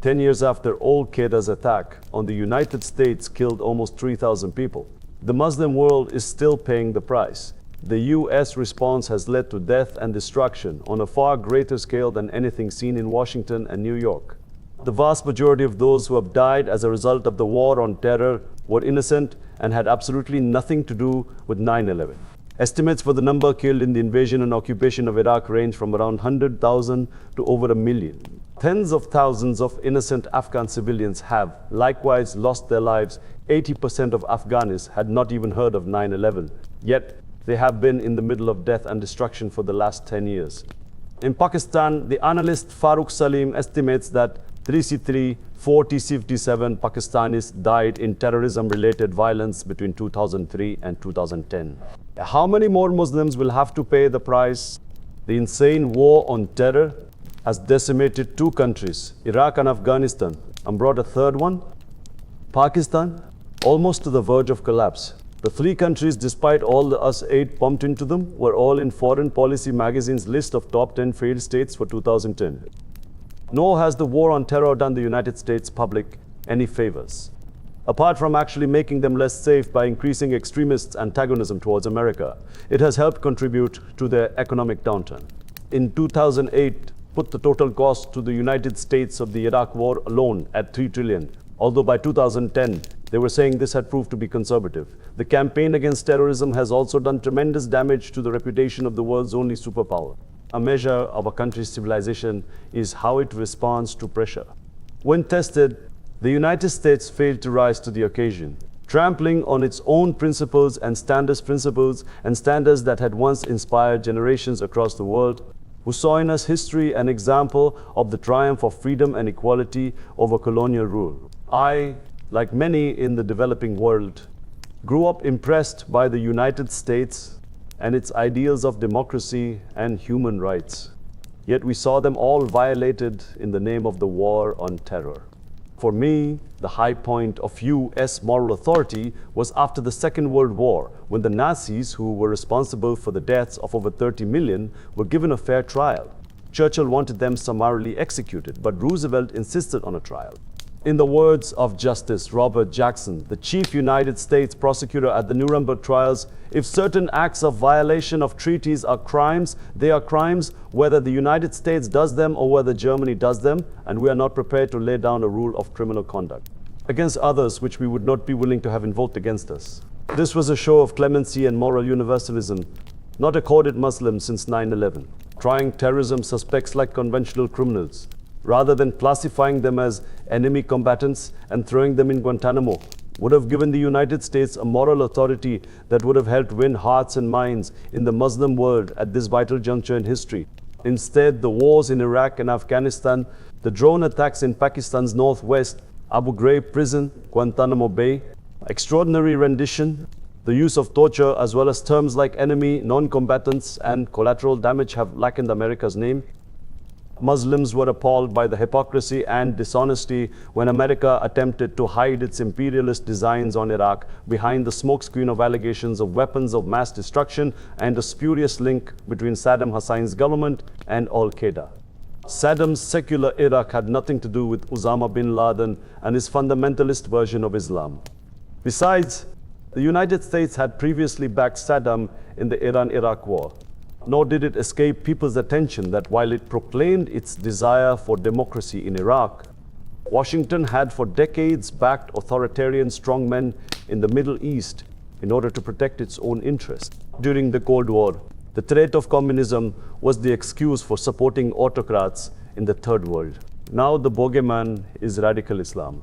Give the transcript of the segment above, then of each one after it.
10 years after Al-Qaeda's attack on the United States killed almost 3,000 people, the Muslim world is still paying the price. The US response has led to death and destruction on a far greater scale than anything seen in Washington and New York. The vast majority of those who have died as a result of the war on terror were innocent and had absolutely nothing to do with 9/11. Estimates for the number killed in the invasion and occupation of Iraq range from around 100,000 to over 1 million. Tens of thousands of innocent Afghan civilians have likewise lost their lives. 80% of Afghans had not even heard of 9/11, yet they have been in the middle of death and destruction for the last 10 years. In Pakistan, the analyst Farooq Salim estimates that 347 Pakistanis died in terrorism-related violence between 2003 and 2010. How many more Muslims will have to pay the price? The insane war on terror has decimated two countries, Iraq and Afghanistan, and brought a third one, Pakistan, almost to the verge of collapse. The three countries, despite all the US aid pumped into them, were all in Foreign Policy magazine's list of top 10 failed states for 2010. Nor has the war on terror done the United States public any favors, apart from actually making them less safe by increasing extremists' antagonism towards America. It has helped contribute to their economic downturn. In 2008, put the total cost to the United States of the Iraq war alone at $3 trillion, although by 2010, they were saying this had proved to be conservative. The campaign against terrorism has also done tremendous damage to the reputation of the world's only superpower. A measure of a country's civilization is how it responds to pressure. When tested, the United States failed to rise to the occasion, trampling on its own principles and standards that had once inspired generations across the world, who saw in us history an example of the triumph of freedom and equality over colonial rule. I, like many in the developing world, grew up impressed by the United States and its ideals of democracy and human rights. Yet we saw them all violated in the name of the war on terror. For me, the high point of US moral authority was after the Second World War, when the Nazis, who were responsible for the deaths of over 30 million, were given a fair trial. Churchill wanted them summarily executed, but Roosevelt insisted on a trial. In the words of Justice Robert Jackson, the chief United States prosecutor at the Nuremberg trials, if certain acts of violation of treaties are crimes, they are crimes whether the United States does them or whether Germany does them, and we are not prepared to lay down a rule of criminal conduct against others which we would not be willing to have invoked against us. This was a show of clemency and moral universalism not accorded Muslims since 9/11, trying terrorism suspects like conventional criminals, rather than classifying them as enemy combatants and throwing them in Guantanamo, would have given the United States a moral authority that would have helped win hearts and minds in the Muslim world at this vital juncture in history. Instead, the wars in Iraq and Afghanistan, the drone attacks in Pakistan's northwest, Abu Ghraib prison, Guantanamo Bay, extraordinary rendition, the use of torture, as well as terms like enemy, non-combatants, and collateral damage have blackened America's name. Muslims were appalled by the hypocrisy and dishonesty when America attempted to hide its imperialist designs on Iraq behind the smokescreen of allegations of weapons of mass destruction and a spurious link between Saddam Hussein's government and Al-Qaeda. Saddam's secular Iraq had nothing to do with Osama bin Laden and his fundamentalist version of Islam. Besides, the United States had previously backed Saddam in the Iran-Iraq war. Nor did it escape people's attention that while it proclaimed its desire for democracy in Iraq, Washington had for decades backed authoritarian strongmen in the Middle East in order to protect its own interests. During the Cold War, the threat of communism was the excuse for supporting autocrats in the Third World. Now the bogeyman is radical Islam.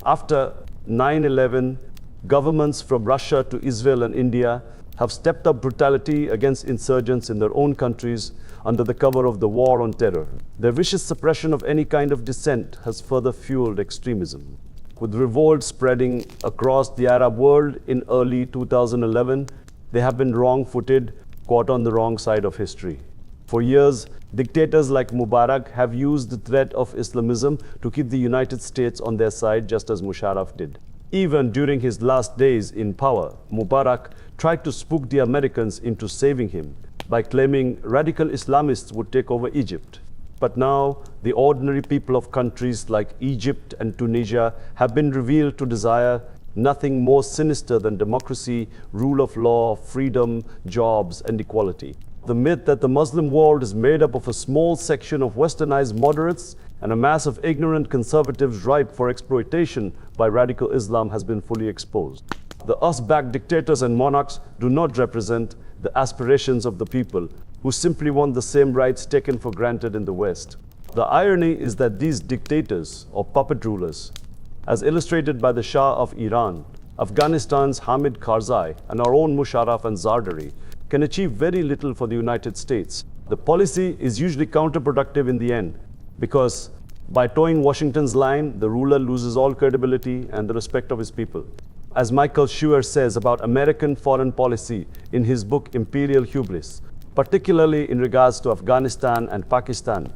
After 9/11, governments from Russia to Israel and India have stepped up brutality against insurgents in their own countries under the cover of the war on terror. Their vicious suppression of any kind of dissent has further fueled extremism. With revolt spreading across the Arab world in early 2011, they have been wrong-footed, caught on the wrong side of history. For years, dictators like Mubarak have used the threat of Islamism to keep the United States on their side, just as Musharraf did. Even during his last days in power, Mubarak tried to spook the Americans into saving him by claiming radical Islamists would take over Egypt. But now, the ordinary people of countries like Egypt and Tunisia have been revealed to desire nothing more sinister than democracy, rule of law, freedom, jobs, and equality. The myth that the Muslim world is made up of a small section of westernized moderates and a mass of ignorant conservatives ripe for exploitation by radical Islam has been fully exposed. The us-backed dictators and monarchs do not represent the aspirations of the people, who simply want the same rights taken for granted in the West. The irony is that these dictators or puppet rulers, as illustrated by the Shah of Iran, Afghanistan's Hamid Karzai, and our own Musharraf and Zardari, can achieve very little for the United States. The policy is usually counterproductive in the end, because by towing Washington's line, the ruler loses all credibility and the respect of his people. As Michael Schuer says about American foreign policy in his book Imperial Hubris, particularly in regards to Afghanistan and Pakistan,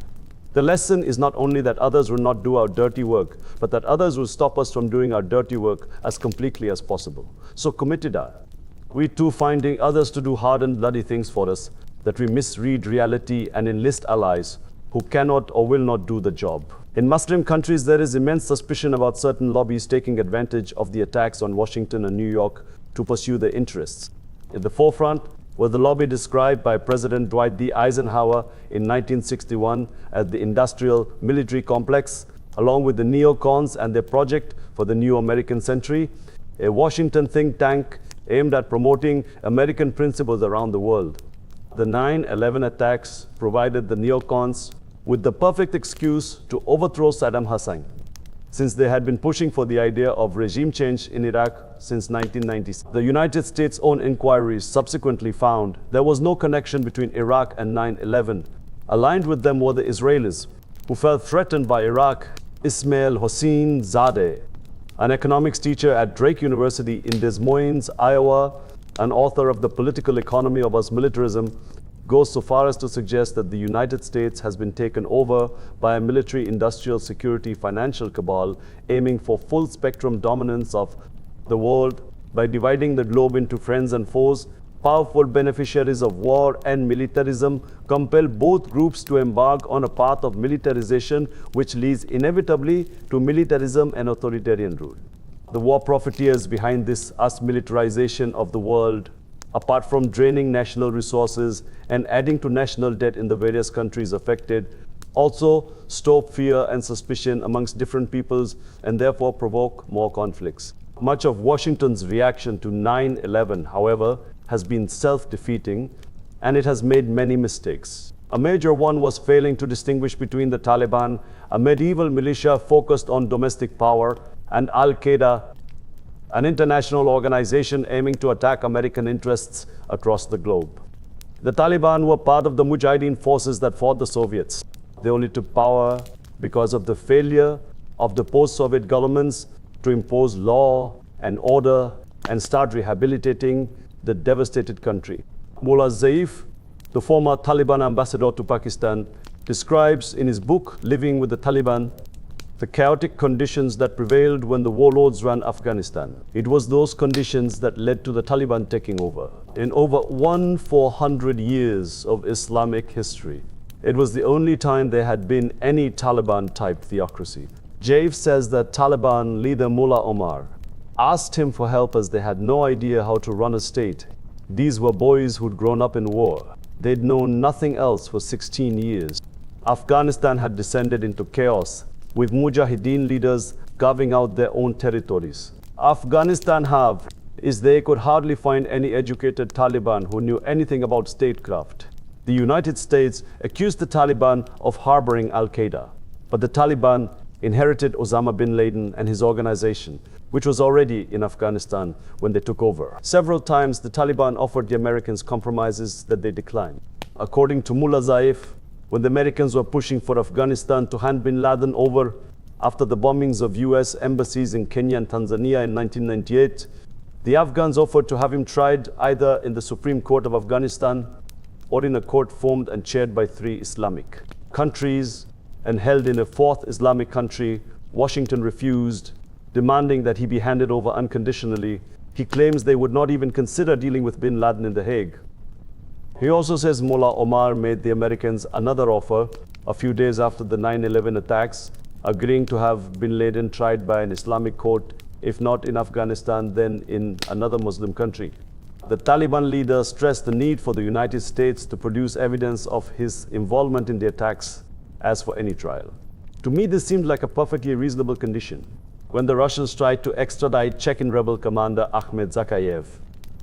the lesson is not only that others will not do our dirty work, but that others will stop us from doing our dirty work as completely as possible. So committed are we too, finding others to do hard and bloody things for us, that we misread reality and enlist allies who cannot or will not do the job. In Muslim countries, there is immense suspicion about certain lobbies taking advantage of the attacks on Washington and New York to pursue their interests. At the forefront was the lobby described by President Dwight D. Eisenhower in 1961 as the industrial military complex, along with the neocons and their project for the new American century, a Washington think tank aimed at promoting American principles around the world. The 9/11 attacks provided the neocons with the perfect excuse to overthrow Saddam Hussein, since they had been pushing for the idea of regime change in Iraq since 1990. The United States' own inquiries subsequently found there was no connection between Iraq and 9/11. Aligned with them were the Israelis, who felt threatened by Iraq. Ismail Hossein Zadeh, an economics teacher at Drake University in Des Moines, Iowa, and author of The Political Economy of Us Militarism, goes so far as to suggest that the United States has been taken over by a military, industrial, security, financial cabal aiming for full spectrum dominance of the world by dividing the globe into friends and foes. Powerful beneficiaries of war and militarism compel both groups to embark on a path of militarization, which leads inevitably to militarism and authoritarian rule. The war profiteers behind this us-militarization of the world, apart from draining national resources and adding to national debt in the various countries affected, also stoke fear and suspicion amongst different peoples and therefore provoke more conflicts. Much of Washington's reaction to 9/11, however, has been self-defeating, and it has made many mistakes. A major one was failing to distinguish between the Taliban, a medieval militia focused on domestic power, and Al-Qaeda, an international organization aiming to attack American interests across the globe. The Taliban were part of the Mujahideen forces that fought the Soviets. They only took power because of the failure of the post-Soviet governments to impose law and order and start rehabilitating the devastated country. Mullah Zaif, the former Taliban ambassador to Pakistan, describes in his book Living with the Taliban the chaotic conditions that prevailed when the warlords ran Afghanistan. It was those conditions that led to the Taliban taking over. In over 400 years of Islamic history, it was the only time there had been any Taliban-type theocracy. Zaif says that Taliban leader Mullah Omar asked him for help as they had no idea how to run a state. These were boys who'd grown up in war. They'd known nothing else for 16 years. Afghanistan had descended into chaos, with Mujahideen leaders carving out their own territories. Afghanistan is they could hardly find any educated Taliban who knew anything about statecraft. The United States accused the Taliban of harboring Al-Qaeda, but the Taliban inherited Osama bin Laden and his organization, which was already in Afghanistan when they took over. Several times the Taliban offered the Americans compromises that they declined. According to Mullah Zaif, when the Americans were pushing for Afghanistan to hand bin Laden over after the bombings of US embassies in Kenya and Tanzania in 1998, the Afghans offered to have him tried either in the Supreme Court of Afghanistan or in a court formed and chaired by 3 Islamic countries and held in a 4th Islamic country. Washington refused, demanding that he be handed over unconditionally. He claims they would not even consider dealing with bin Laden in The Hague. He also says Mullah Omar made the Americans another offer a few days after the 9/11 attacks, agreeing to have bin Laden tried by an Islamic court, if not in Afghanistan, then in another Muslim country. The Taliban leader stressed the need for the United States to produce evidence of his involvement in the attacks as for any trial. To me, this seemed like a perfectly reasonable condition. When the Russians tried to extradite Chechen rebel commander Ahmed Zakayev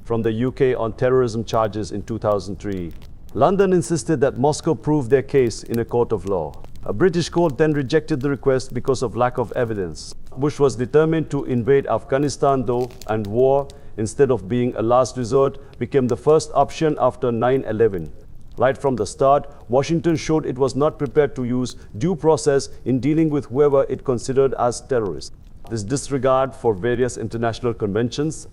from the UK on terrorism charges in 2003, London insisted that Moscow prove their case in a court of law. A British court then rejected the request because of lack of evidence. Bush was determined to invade Afghanistan though, and war, instead of being a last resort, became the first option after 9/11. Right from the start, Washington showed it was not prepared to use due process in dealing with whoever it considered as terrorists. This disregard for various international conventions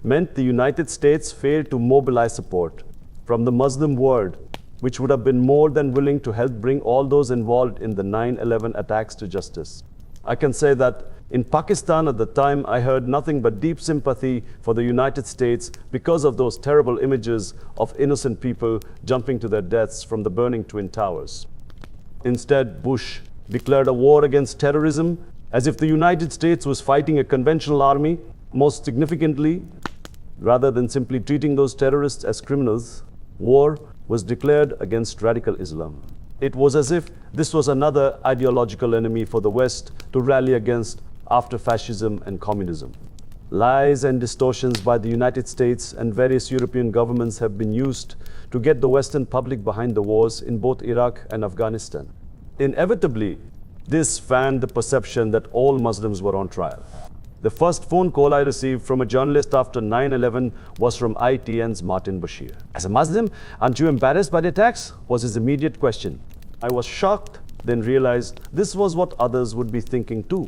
meant the United States failed to mobilize support from the Muslim world, which would have been more than willing to help bring all those involved in the 9/11 attacks to justice. I can say that in Pakistan at the time, I heard nothing but deep sympathy for the United States because of those terrible images of innocent people jumping to their deaths from the burning Twin Towers. Instead, Bush declared a war against terrorism as if the United States was fighting a conventional army. Most significantly, rather than simply treating those terrorists as criminals, war was declared against radical Islam. It was as if this was another ideological enemy for the West to rally against after fascism and communism. Lies and distortions by the United States and various European governments have been used to get the Western public behind the wars in both Iraq and Afghanistan. Inevitably, this fanned the perception that all Muslims were on trial. The first phone call I received from a journalist after 9/11 was from ITN's Martin Bashir. "As a Muslim, aren't you embarrassed by the attacks?" was his immediate question. I was shocked, then realized this was what others would be thinking too.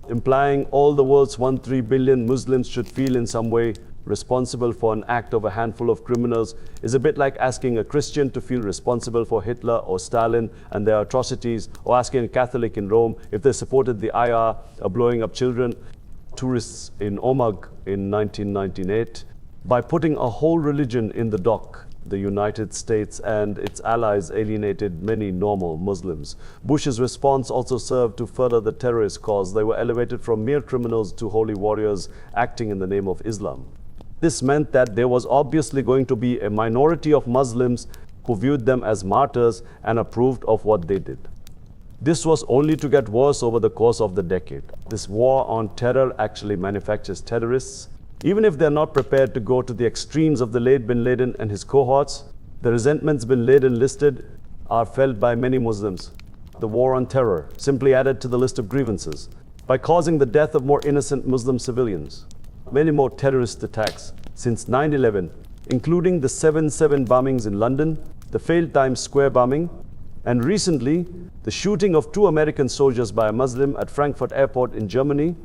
Implying all the world's 1.3 billion Muslims should feel in some way responsible for an act of a handful of criminals is a bit like asking a Christian to feel responsible for Hitler or Stalin and their atrocities, or asking a Catholic in Rome if they supported the IR blowing up children, tourists in Omagh in 1998. By putting a whole religion in the dock, the United States and its allies alienated many normal Muslims. Bush's response also served to further the terrorist cause. They were elevated from mere criminals to holy warriors acting in the name of Islam. This meant that there was obviously going to be a minority of Muslims who viewed them as martyrs and approved of what they did. This was only to get worse over the course of the decade. This war on terror actually manufactures terrorists. Even if they're not prepared to go to the extremes of the late bin Laden and his cohorts, the resentments bin Laden listed are felt by many Muslims. The war on terror simply added to the list of grievances by causing the death of more innocent Muslim civilians. Many more terrorist attacks since 9/11, including the 7/7 bombings in London, the failed Times Square bombing, and recently the shooting of 2 American soldiers by a Muslim at Frankfurt Airport in Germany,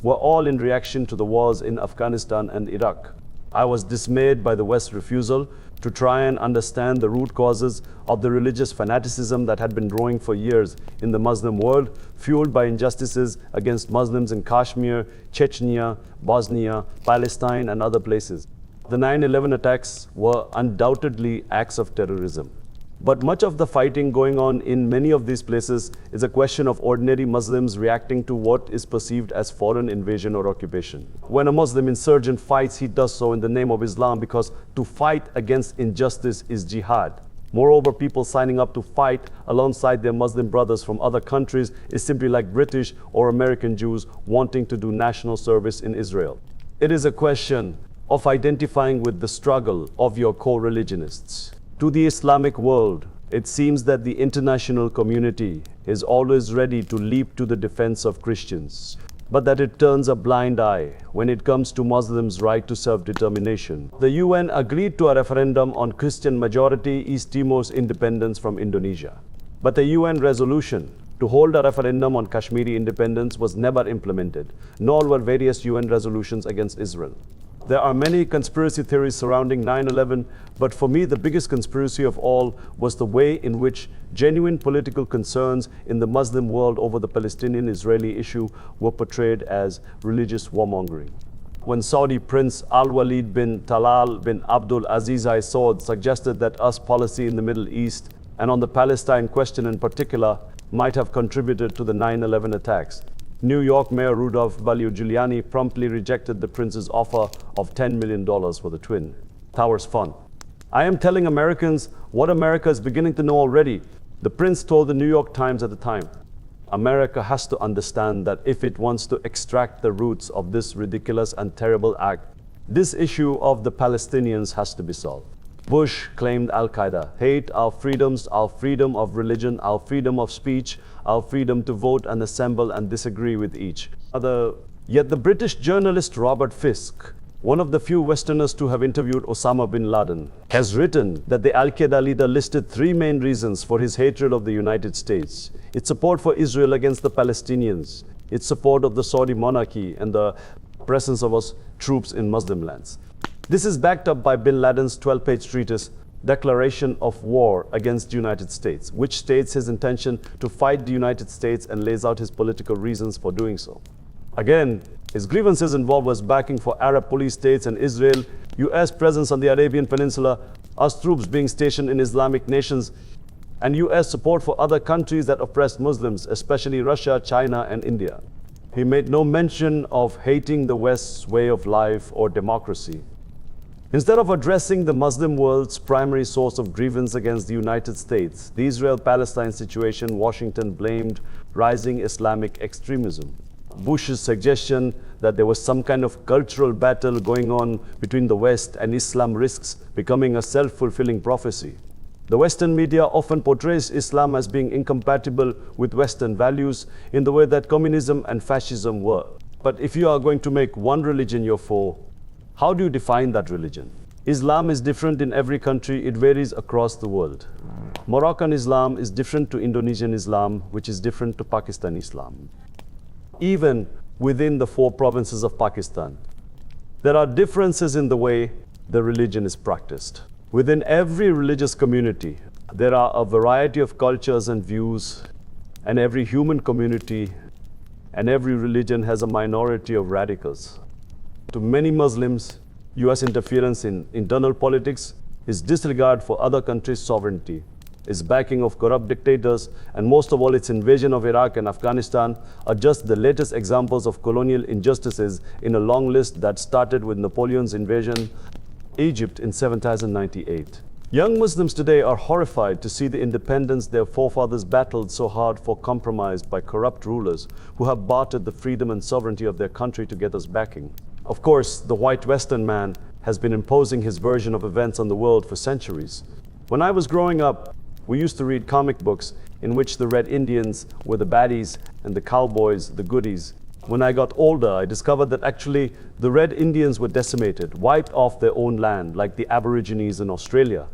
were all in reaction to the wars in Afghanistan and Iraq. I was dismayed by the West's refusal to try and understand the root causes of the religious fanaticism that had been growing for years in the Muslim world, fueled by injustices against Muslims in Kashmir, Chechnya, Bosnia, Palestine, and other places. The 9/11 attacks were undoubtedly acts of terrorism. But much of the fighting going on in many of these places is a question of ordinary Muslims reacting to what is perceived as foreign invasion or occupation. When a Muslim insurgent fights, he does so in the name of Islam because to fight against injustice is jihad. Moreover, people signing up to fight alongside their Muslim brothers from other countries is simply like British or American Jews wanting to do national service in Israel. It is a question of identifying with the struggle of your co-religionists. To the Islamic world, it seems that the international community is always ready to leap to the defense of Christians, but that it turns a blind eye when it comes to Muslims' right to self-determination. The UN agreed to a referendum on Christian majority East Timor's independence from Indonesia, but the UN resolution to hold a referendum on Kashmiri independence was never implemented, nor were various UN resolutions against Israel. There are many conspiracy theories surrounding 9/11, but for me the biggest conspiracy of all was the way in which genuine political concerns in the Muslim world over the Palestinian-Israeli issue were portrayed as religious warmongering. When Saudi Prince Al-Walid bin Talal bin Abdul Aziz Al Saud suggested that US policy in the Middle East and on the Palestine question in particular, might have contributed to the 9/11 attacks. New York Mayor Rudolph Giuliani promptly rejected the prince's offer of $10 million for the Twin Towers Fund. I am telling Americans what America is beginning to know already. The prince told the New York Times at the time, America has to understand that if it wants to extract the roots of this ridiculous and terrible act, this issue of the Palestinians has to be solved. Bush claimed Al-Qaeda, hate our freedoms, our freedom of religion, our freedom of speech, our freedom to vote and assemble and disagree with each other. Yet the British journalist Robert Fisk, one of the few Westerners to have interviewed Osama bin Laden, has written that the Al-Qaeda leader listed three main reasons for his hatred of the United States: its support for Israel against the Palestinians, its support of the Saudi monarchy, and the presence of us troops in Muslim lands. This is backed up by bin Laden's 12-page treatise, Declaration of War Against the United States, which states his intention to fight the United States and lays out his political reasons for doing so. Again, his grievances involved was backing for Arab police states and Israel, US presence on the Arabian Peninsula, us troops being stationed in Islamic nations, and US support for other countries that oppressed Muslims, especially Russia, China, and India. He made no mention of hating the West's way of life or democracy. Instead of addressing the Muslim world's primary source of grievance against the United States, the Israel-Palestine situation, Washington blamed rising Islamic extremism. Bush's suggestion that there was some kind of cultural battle going on between the West and Islam risks becoming a self-fulfilling prophecy. The Western media often portrays Islam as being incompatible with Western values in the way that communism and fascism were. But if you are going to make one religion your foe, how do you define that religion? Islam is different in every country. It varies across the world. Moroccan Islam is different to Indonesian Islam, which is different to Pakistani Islam. Even within the 4 provinces of Pakistan, there are differences in the way the religion is practiced. Within every religious community, there are a variety of cultures and views, and every human community and every religion has a minority of radicals. To many Muslims, US interference in internal politics, its disregard for other countries' sovereignty, its backing of corrupt dictators, and most of all its invasion of Iraq and Afghanistan are just the latest examples of colonial injustices in a long list that started with Napoleon's invasion of Egypt in 1798. Young Muslims today are horrified to see the independence their forefathers battled so hard for compromised by corrupt rulers who have bartered the freedom and sovereignty of their country to get us backing. Of course, the white Western man has been imposing his version of events on the world for centuries. When I was growing up, we used to read comic books in which the Red Indians were the baddies and the cowboys the goodies. When I got older, I discovered that actually the Red Indians were decimated, wiped off their own land, like the Aborigines in Australia.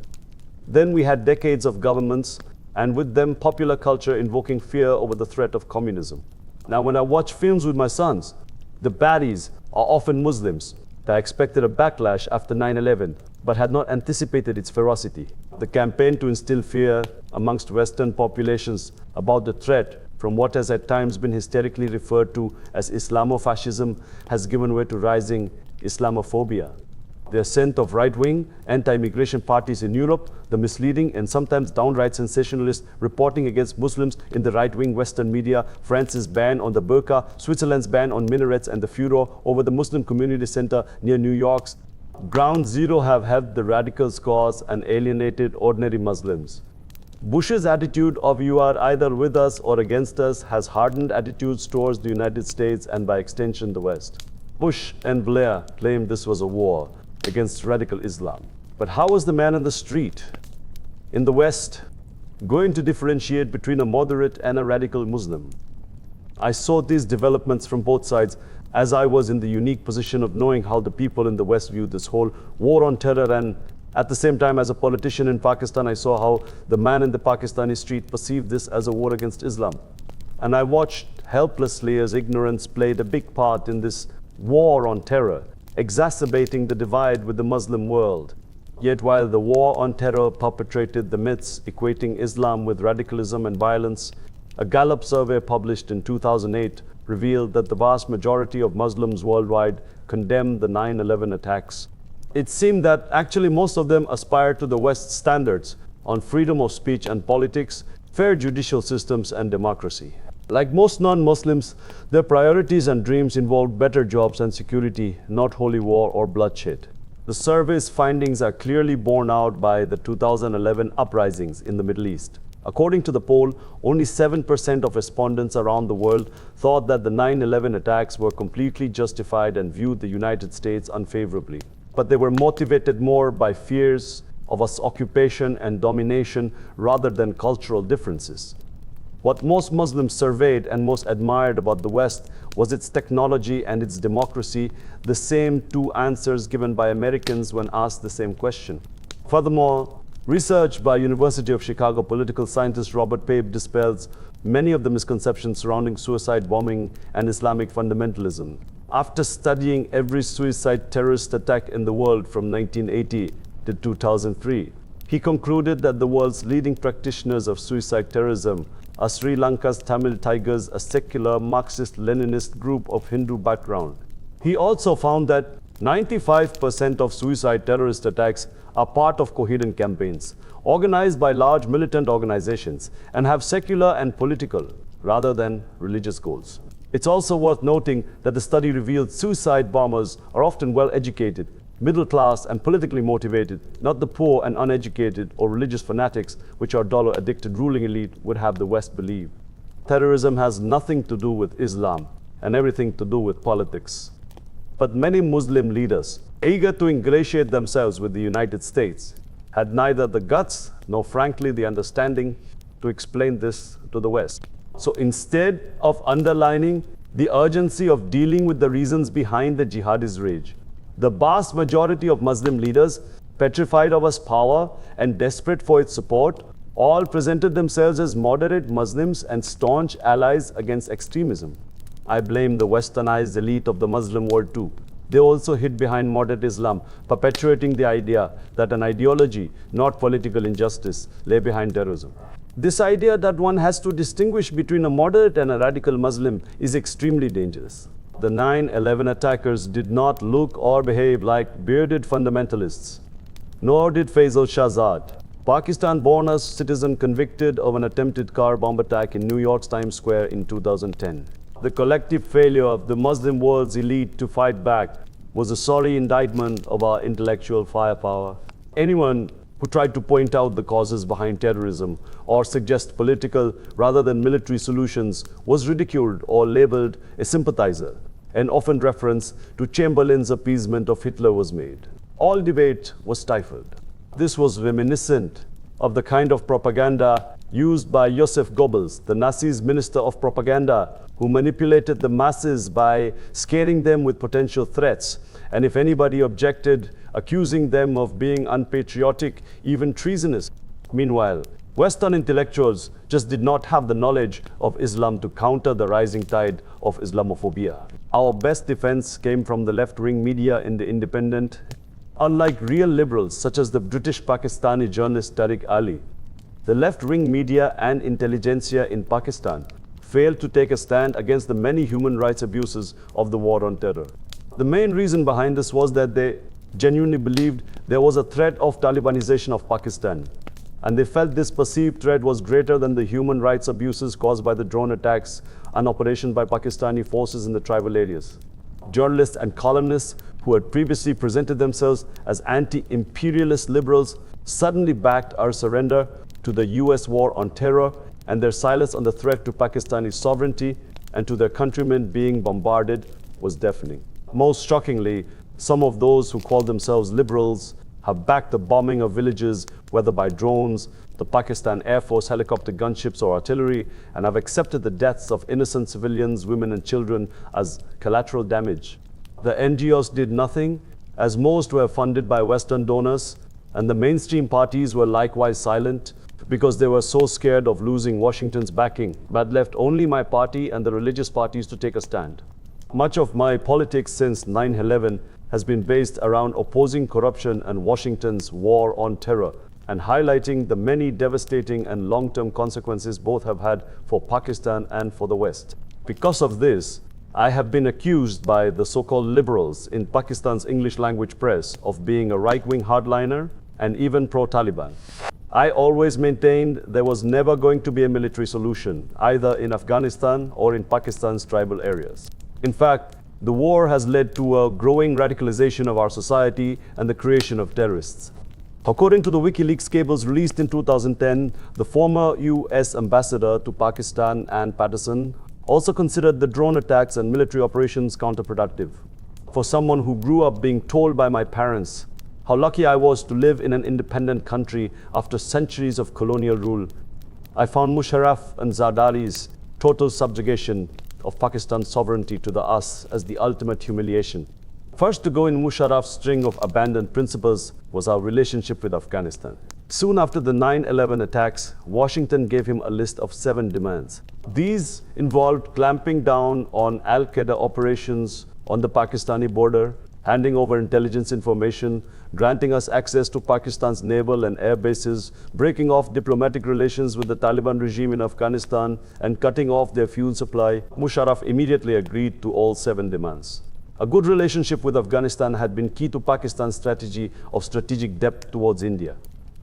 Then we had decades of governments, and with them popular culture invoking fear over the threat of communism. Now when I watch films with my sons, the baddies are often Muslims. I expected a backlash after 9/11, but had not anticipated its ferocity. The campaign to instill fear amongst Western populations about the threat from what has at times been hysterically referred to as Islamofascism has given way to rising Islamophobia. The ascent of right-wing, anti-immigration parties in Europe, the misleading and sometimes downright sensationalist reporting against Muslims in the right-wing Western media, France's ban on the burqa, Switzerland's ban on minarets, and the furor over the Muslim Community Center near New York's Ground Zero have helped the radicals' cause and alienated ordinary Muslims. Bush's attitude of you are either with us or against us has hardened attitudes towards the United States and by extension the West. Bush and Blair claimed this was a war against radical Islam. But how was the man in the street in the West going to differentiate between a moderate and a radical Muslim? I saw these developments from both sides as I was in the unique position of knowing how the people in the West viewed this whole war on terror, and at the same time as a politician in Pakistan, I saw how the man in the Pakistani street perceived this as a war against Islam. And I watched helplessly as ignorance played a big part in this war on terror, exacerbating the divide with the Muslim world. Yet while the war on terror perpetrated the myths equating Islam with radicalism and violence, a Gallup survey published in 2008 revealed that the vast majority of Muslims worldwide condemned the 9/11 attacks. It seemed that actually most of them aspired to the West's standards, on freedom of speech and politics, fair judicial systems, and democracy. Like most non-Muslims, their priorities and dreams involved better jobs and security, not holy war or bloodshed. The survey's findings are clearly borne out by the 2011 uprisings in the Middle East. According to the poll, only 7% of respondents around the world thought that the 9/11 attacks were completely justified and viewed the United States unfavorably. But they were motivated more by fears of us occupation and domination rather than cultural differences. What most Muslims surveyed and most admired about the West was its technology and its democracy, the same two answers given by Americans when asked the same question. Furthermore, research by University of Chicago political scientist Robert Pape dispels many of the misconceptions surrounding suicide bombing and Islamic fundamentalism. After studying every suicide terrorist attack in the world from 1980 to 2003, he concluded that the world's leading practitioners of suicide terrorism are Sri Lanka's Tamil Tigers, a secular Marxist-Leninist group of Hindu background. He also found that 95% of suicide terrorist attacks are part of coherent campaigns, organized by large militant organizations, and have secular and political, rather than religious goals. It's also worth noting that the study revealed suicide bombers are often well-educated, middle class, and politically motivated, not the poor and uneducated or religious fanatics which our dollar-addicted ruling elite would have the West believe. Terrorism has nothing to do with Islam and everything to do with politics. But many Muslim leaders, eager to ingratiate themselves with the United States, had neither the guts nor frankly the understanding to explain this to the West. So instead of underlining the urgency of dealing with the reasons behind the jihadist rage, the vast majority of Muslim leaders, petrified of its power and desperate for its support, all presented themselves as moderate Muslims and staunch allies against extremism. I blame the westernized elite of the Muslim world too. They also hid behind moderate Islam, perpetuating the idea that an ideology, not political injustice, lay behind terrorism. This idea that one has to distinguish between a moderate and a radical Muslim is extremely dangerous. The 9/11 attackers did not look or behave like bearded fundamentalists, nor did Faisal Shahzad, Pakistan-born as citizen convicted of an attempted car bomb attack in New York's Times Square in 2010. The collective failure of the Muslim world's elite to fight back was a sorry indictment of our intellectual firepower. Anyone who tried to point out the causes behind terrorism or suggest political rather than military solutions was ridiculed or labeled a sympathizer. An often reference to Chamberlain's appeasement of Hitler was made. All debate was stifled. This was reminiscent of the kind of propaganda used by Joseph Goebbels, the Nazis' minister of propaganda, who manipulated the masses by scaring them with potential threats, and if anybody objected, accusing them of being unpatriotic, even treasonous. Meanwhile, Western intellectuals just did not have the knowledge of Islam to counter the rising tide of Islamophobia. Our best defense came from the left-wing media in the Independent. Unlike real liberals, such as the British Pakistani journalist Tariq Ali, the left-wing media and intelligentsia in Pakistan failed to take a stand against the many human rights abuses of the war on terror. The main reason behind this was that they genuinely believed there was a threat of Talibanization of Pakistan, and they felt this perceived threat was greater than the human rights abuses caused by the drone attacks and operation by Pakistani forces in the tribal areas. Journalists and columnists who had previously presented themselves as anti-imperialist liberals suddenly backed our surrender to the US war on terror, and their silence on the threat to Pakistani sovereignty and to their countrymen being bombarded was deafening. Most shockingly, some of those who call themselves liberals have backed the bombing of villages, whether by drones, the Pakistan Air Force helicopter gunships or artillery, and have accepted the deaths of innocent civilians, women and children as collateral damage. The NGOs did nothing, as most were funded by Western donors, and the mainstream parties were likewise silent because they were so scared of losing Washington's backing, but left only my party and the religious parties to take a stand. Much of my politics since 9/11 has been based around opposing corruption and Washington's war on terror, and highlighting the many devastating and long-term consequences both have had for Pakistan and for the West. Because of this, I have been accused by the so-called liberals in Pakistan's English language press of being a right-wing hardliner and even pro-Taliban. I always maintained there was never going to be a military solution, either in Afghanistan or in Pakistan's tribal areas. In fact, the war has led to a growing radicalization of our society and the creation of terrorists. According to the WikiLeaks cables released in 2010, the former US ambassador to Pakistan, Ann Patterson, also considered the drone attacks and military operations counterproductive. For someone who grew up being told by my parents how lucky I was to live in an independent country after centuries of colonial rule, I found Musharraf and Zardari's total subjugation of Pakistan's sovereignty to the us as the ultimate humiliation. First to go in Musharraf's string of abandoned principles was our relationship with Afghanistan. Soon after the 9/11 attacks, Washington gave him a list of 7 demands. These involved clamping down on Al-Qaeda operations on the Pakistani border, handing over intelligence information, granting us access to Pakistan's naval and air bases, breaking off diplomatic relations with the Taliban regime in Afghanistan, and cutting off their fuel supply. Musharraf immediately agreed to all 7 demands. A good relationship with Afghanistan had been key to Pakistan's strategy of strategic depth towards India.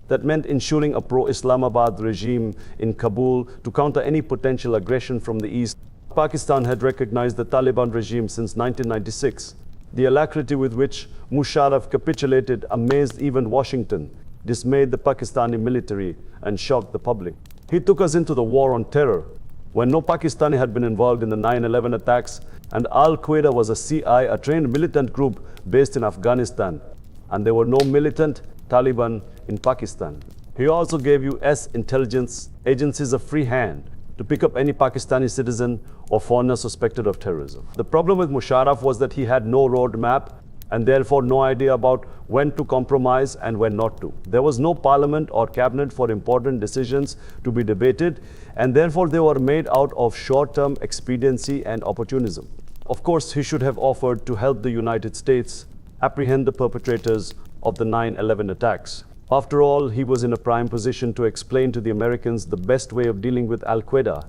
That meant ensuring a pro-Islamabad regime in Kabul to counter any potential aggression from the east. Pakistan had recognized the Taliban regime since 1996. The alacrity with which Musharraf capitulated amazed even Washington, dismayed the Pakistani military, and shocked the public. He took us into the war on terror, when no Pakistani had been involved in the 9/11 attacks, and Al-Qaeda was a CI, a trained militant group based in Afghanistan, and there were no militant Taliban in Pakistan. He also gave US intelligence agencies a free hand to pick up any Pakistani citizen or foreigner suspected of terrorism. The problem with Musharraf was that he had no roadmap and therefore no idea about when to compromise and when not to. There was no parliament or cabinet for important decisions to be debated, and therefore they were made out of short-term expediency and opportunism. Of course, he should have offered to help the United States apprehend the perpetrators of the 9/11 attacks. After all, he was in a prime position to explain to the Americans the best way of dealing with Al-Qaeda.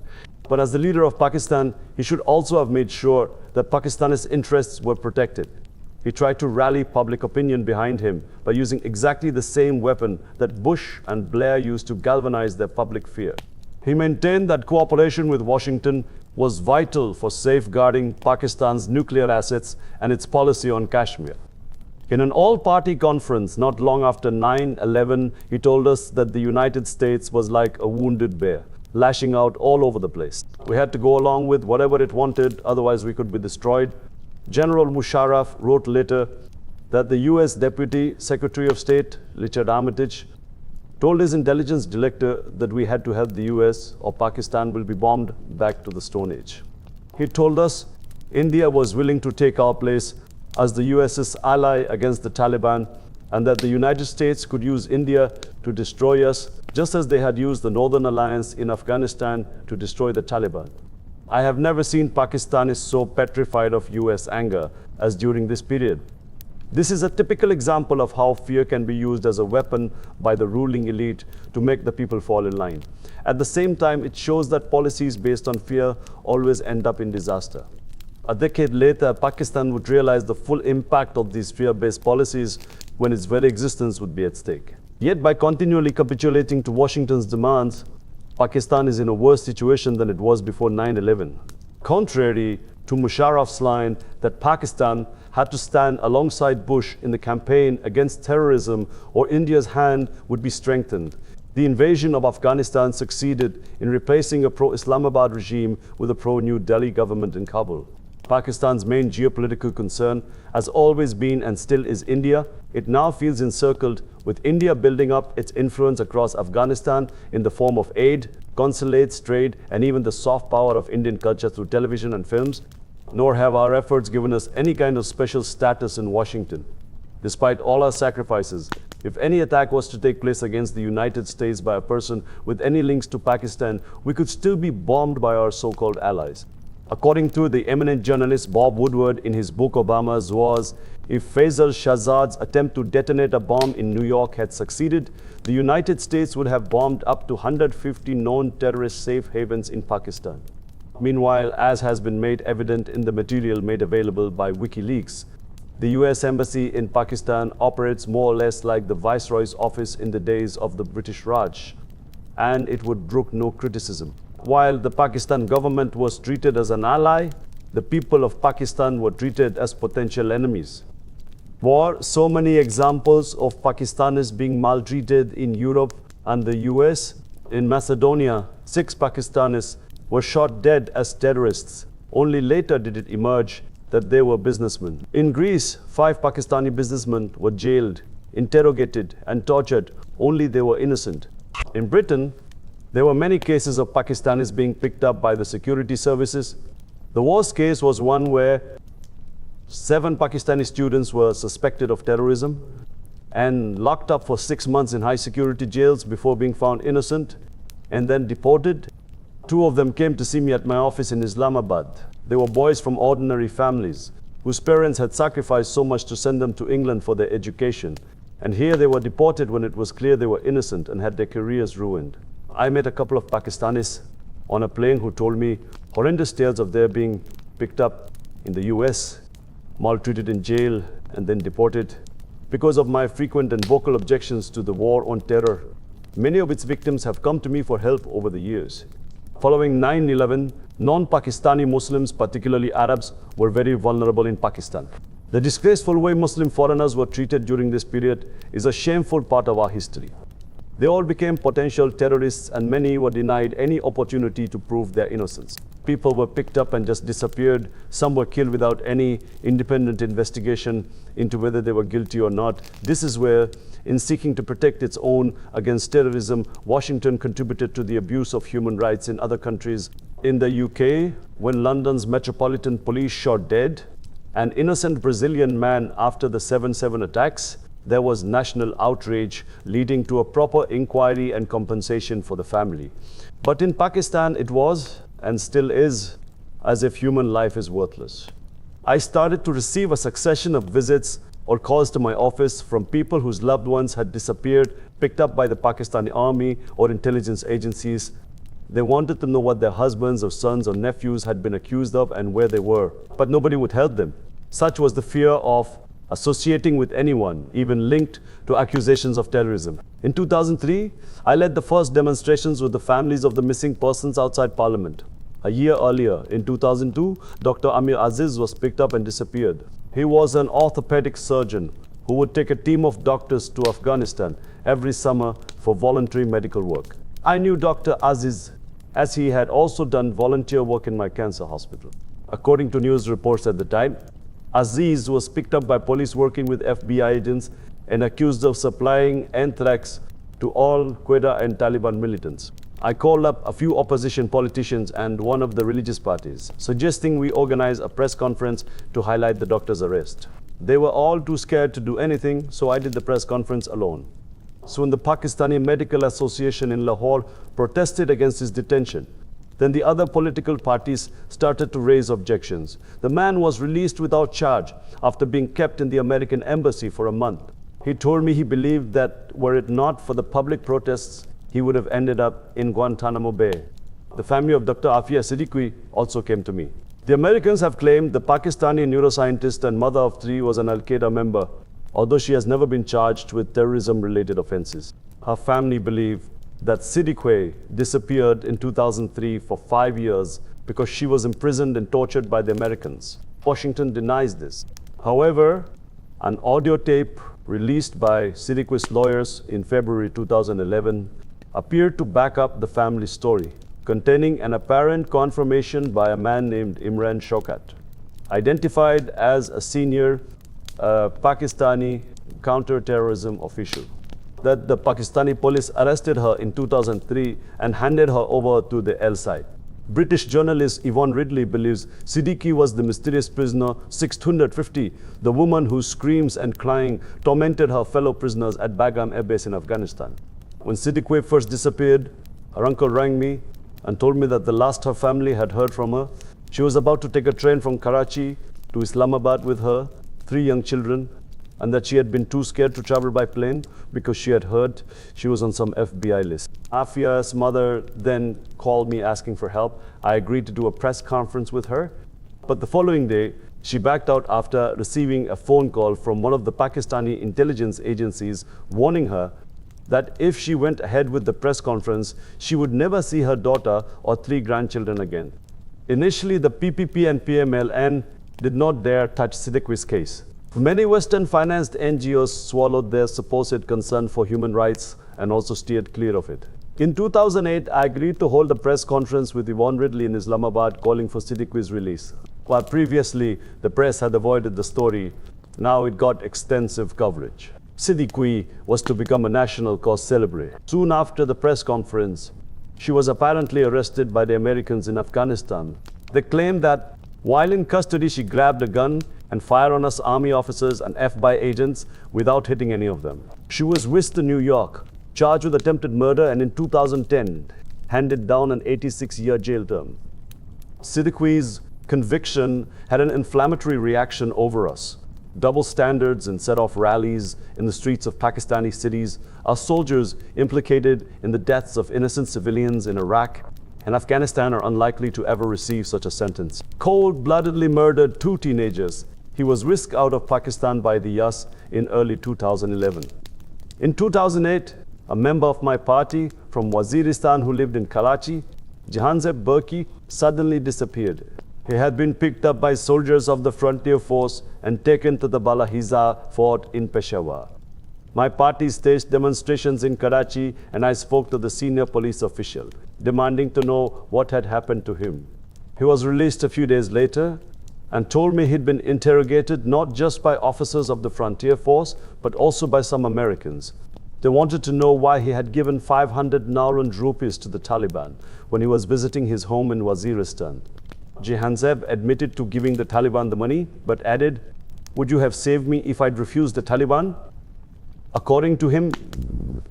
But as the leader of Pakistan, he should also have made sure that Pakistani's interests were protected. He tried to rally public opinion behind him by using exactly the same weapon that Bush and Blair used to galvanize their public fear. He maintained that cooperation with Washington was vital for safeguarding Pakistan's nuclear assets and its policy on Kashmir. In an all-party conference not long after 9/11, he told us that the United States was like a wounded bear, lashing out all over the place. We had to go along with whatever it wanted, otherwise we could be destroyed. General Musharraf wrote later that the US Deputy Secretary of State, Richard Armitage, told his intelligence director that we had to help the US or Pakistan will be bombed back to the Stone Age. He told us India was willing to take our place as the US's ally against the Taliban, and that the United States could use India to destroy us, just as they had used the Northern Alliance in Afghanistan to destroy the Taliban. I have never seen Pakistanis so petrified of US anger as during this period. This is a typical example of how fear can be used as a weapon by the ruling elite to make the people fall in line. At the same time, it shows that policies based on fear always end up in disaster. A decade later, Pakistan would realize the full impact of these fear-based policies when its very existence would be at stake. Yet by continually capitulating to Washington's demands, Pakistan is in a worse situation than it was before 9/11. Contrary to Musharraf's line that Pakistan had to stand alongside Bush in the campaign against terrorism or India's hand would be strengthened, the invasion of Afghanistan succeeded in replacing a pro-Islamabad regime with a pro-New Delhi government in Kabul. Pakistan's main geopolitical concern has always been and still is India. It now feels encircled, with India building up its influence across Afghanistan in the form of aid, consulates, trade, and even the soft power of Indian culture through television and films. Nor have our efforts given us any kind of special status in Washington. Despite all our sacrifices, if any attack was to take place against the United States by a person with any links to Pakistan, we could still be bombed by our so-called allies. According to the eminent journalist Bob Woodward in his book Obama's Wars, if Faisal Shahzad's attempt to detonate a bomb in New York had succeeded, the United States would have bombed up to 150 known terrorist safe havens in Pakistan. Meanwhile, as has been made evident in the material made available by WikiLeaks, The US Embassy in Pakistan operates more or less like the Viceroy's office in the days of the British Raj, and it would brook no criticism. While the Pakistan government was treated as an ally, the people of Pakistan were treated as potential enemies. War, so many examples of Pakistanis being maltreated in Europe and the US. In Macedonia, 6 Pakistanis were shot dead as terrorists. Only later did it emerge that they were businessmen. In Greece, 5 Pakistani businessmen were jailed, interrogated, and tortured. Only they were innocent. In Britain, there were many cases of Pakistanis being picked up by the security services. The worst case was one where 7 Pakistani students were suspected of terrorism and locked up for 6 months in high security jails before being found innocent and then deported. 2 of them came to see me at my office in Islamabad. They were boys from ordinary families whose parents had sacrificed so much to send them to England for their education. And here they were deported when it was clear they were innocent and had their careers ruined. I met a couple of Pakistanis on a plane who told me horrendous tales of their being picked up in the US, maltreated in jail, and then deported. Because of my frequent and vocal objections to the war on terror, many of its victims have come to me for help over the years. Following 9/11, non-Pakistani Muslims, particularly Arabs, were very vulnerable in Pakistan. The disgraceful way Muslim foreigners were treated during this period is a shameful part of our history. They all became potential terrorists and many were denied any opportunity to prove their innocence. People were picked up and just disappeared. Some were killed without any independent investigation into whether they were guilty or not. This is where, in seeking to protect its own against terrorism, Washington contributed to the abuse of human rights in other countries. In the UK, when London's Metropolitan Police shot dead an innocent Brazilian man after the 7/7 attacks, there was national outrage leading to a proper inquiry and compensation for the family. But in Pakistan, it was, and still is, as if human life is worthless. I started to receive a succession of visits or calls to my office from people whose loved ones had disappeared, picked up by the Pakistani army or intelligence agencies. They wanted to know what their husbands or sons or nephews had been accused of and where they were, but nobody would help them. Such was the fear of associating with anyone, even linked to accusations of terrorism. In 2003, I led the first demonstrations with the families of the missing persons outside Parliament. A year earlier, in 2002, Dr. Amir Aziz was picked up and disappeared. He was an orthopedic surgeon who would take a team of doctors to Afghanistan every summer for voluntary medical work. I knew Dr. Aziz as he had also done volunteer work in my cancer hospital. According to news reports at the time, Aziz was picked up by police working with FBI agents and accused of supplying anthrax to all Qaeda and Taliban militants. I called up a few opposition politicians and one of the religious parties, suggesting we organize a press conference to highlight the doctor's arrest. They were all too scared to do anything, so I did the press conference alone. Soon the Pakistani Medical Association in Lahore protested against his detention. Then the other political parties started to raise objections. The man was released without charge after being kept in the American embassy for a month. He told me he believed that were it not for the public protests, he would have ended up in Guantanamo Bay. The family of Dr. Afia Siddiqui also came to me. The Americans have claimed the Pakistani neuroscientist and mother of 3 was an Al-Qaeda member, although she has never been charged with terrorism-related offenses. Her family believe that Siddiqui disappeared in 2003 for 5 years because she was imprisoned and tortured by the Americans. Washington denies this. However, an audio tape released by Siddiqui's lawyers in February 2011 appeared to back up the family's story, containing an apparent confirmation by a man named Imran Khan, identified as a senior Pakistani counter-terrorism official, that the Pakistani police arrested her in 2003 and handed her over to the L side. British journalist Yvonne Ridley believes Siddiqui was the mysterious prisoner 650, the woman whose screams and crying tormented her fellow prisoners at Bagram Air Base in Afghanistan. When Siddiqui first disappeared, her uncle rang me and told me that the last her family had heard from her, she was about to take a train from Karachi to Islamabad with her 3 young children, and that she had been too scared to travel by plane because she had heard she was on some FBI list. Afia's mother then called me asking for help. I agreed to do a press conference with her, but the following day, She backed out after receiving a phone call from one of the Pakistani intelligence agencies warning her that if she went ahead with the press conference, she would never see her daughter or 3 grandchildren again. Initially, the PPP and PMLN did not dare touch Siddiqui's case. Many Western-financed NGOs swallowed their supposed concern for human rights and also steered clear of it. In 2008, I agreed to hold a press conference with Yvonne Ridley in Islamabad calling for Siddiqui's release. While previously the press had avoided the story, now it got extensive coverage. Siddiqui was to become a national cause celebre. Soon after the press conference, she was apparently arrested by the Americans in Afghanistan. They claimed that while in custody, she grabbed a gun and fired on us army officers and FBI agents without hitting any of them. She was whisked to New York, charged with attempted murder, and in 2010, handed down an 86-year jail term. Siddiqui's conviction had an inflammatory reaction over us. Double standards and set off rallies in the streets of Pakistani cities. Our soldiers implicated in the deaths of innocent civilians in Iraq and Afghanistan are unlikely to ever receive such a sentence. Cold-bloodedly murdered 2 teenagers. He was whisked out of Pakistan by the US in early 2011. In 2008, a member of my party from Waziristan who lived in Karachi, Jahanzeb Burki, suddenly disappeared. He had been picked up by soldiers of the Frontier Force and taken to the Balahiza fort in Peshawar. My party staged demonstrations in Karachi and I spoke to the senior police official, demanding to know what had happened to him. He was released a few days later and told me he'd been interrogated not just by officers of the Frontier Force, but also by some Americans. They wanted to know why he had given 500 Nauran rupees to the Taliban when he was visiting his home in Waziristan. Jahanzeb admitted to giving the Taliban the money, but added, "Would you have saved me if I'd refused the Taliban?" According to him,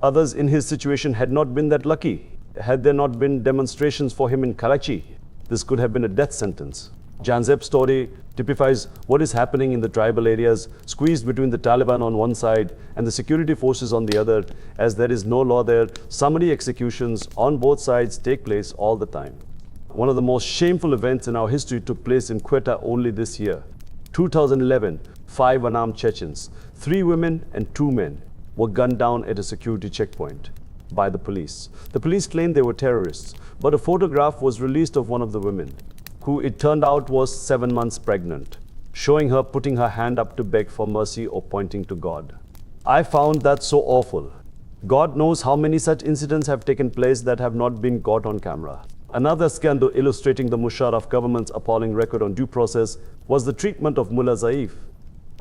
others in his situation had not been that lucky. Had there not been demonstrations for him in Karachi, this could have been a death sentence. Jahanzeb's story typifies what is happening in the tribal areas, squeezed between the Taliban on one side and the security forces on the other. As there is no law there, summary executions on both sides take place all the time. One of the most shameful events in our history took place in Quetta only this year. 2011, 5 unarmed Chechens, 3 women and 2 men, were gunned down at a security checkpoint by the police. The police claimed they were terrorists, but a photograph was released of one of the women, who it turned out was 7 months pregnant, showing her putting her hand up to beg for mercy or pointing to God. I found that so awful. God knows how many such incidents have taken place that have not been caught on camera. Another scandal illustrating the Musharraf government's appalling record on due process was the treatment of Mullah Zaif.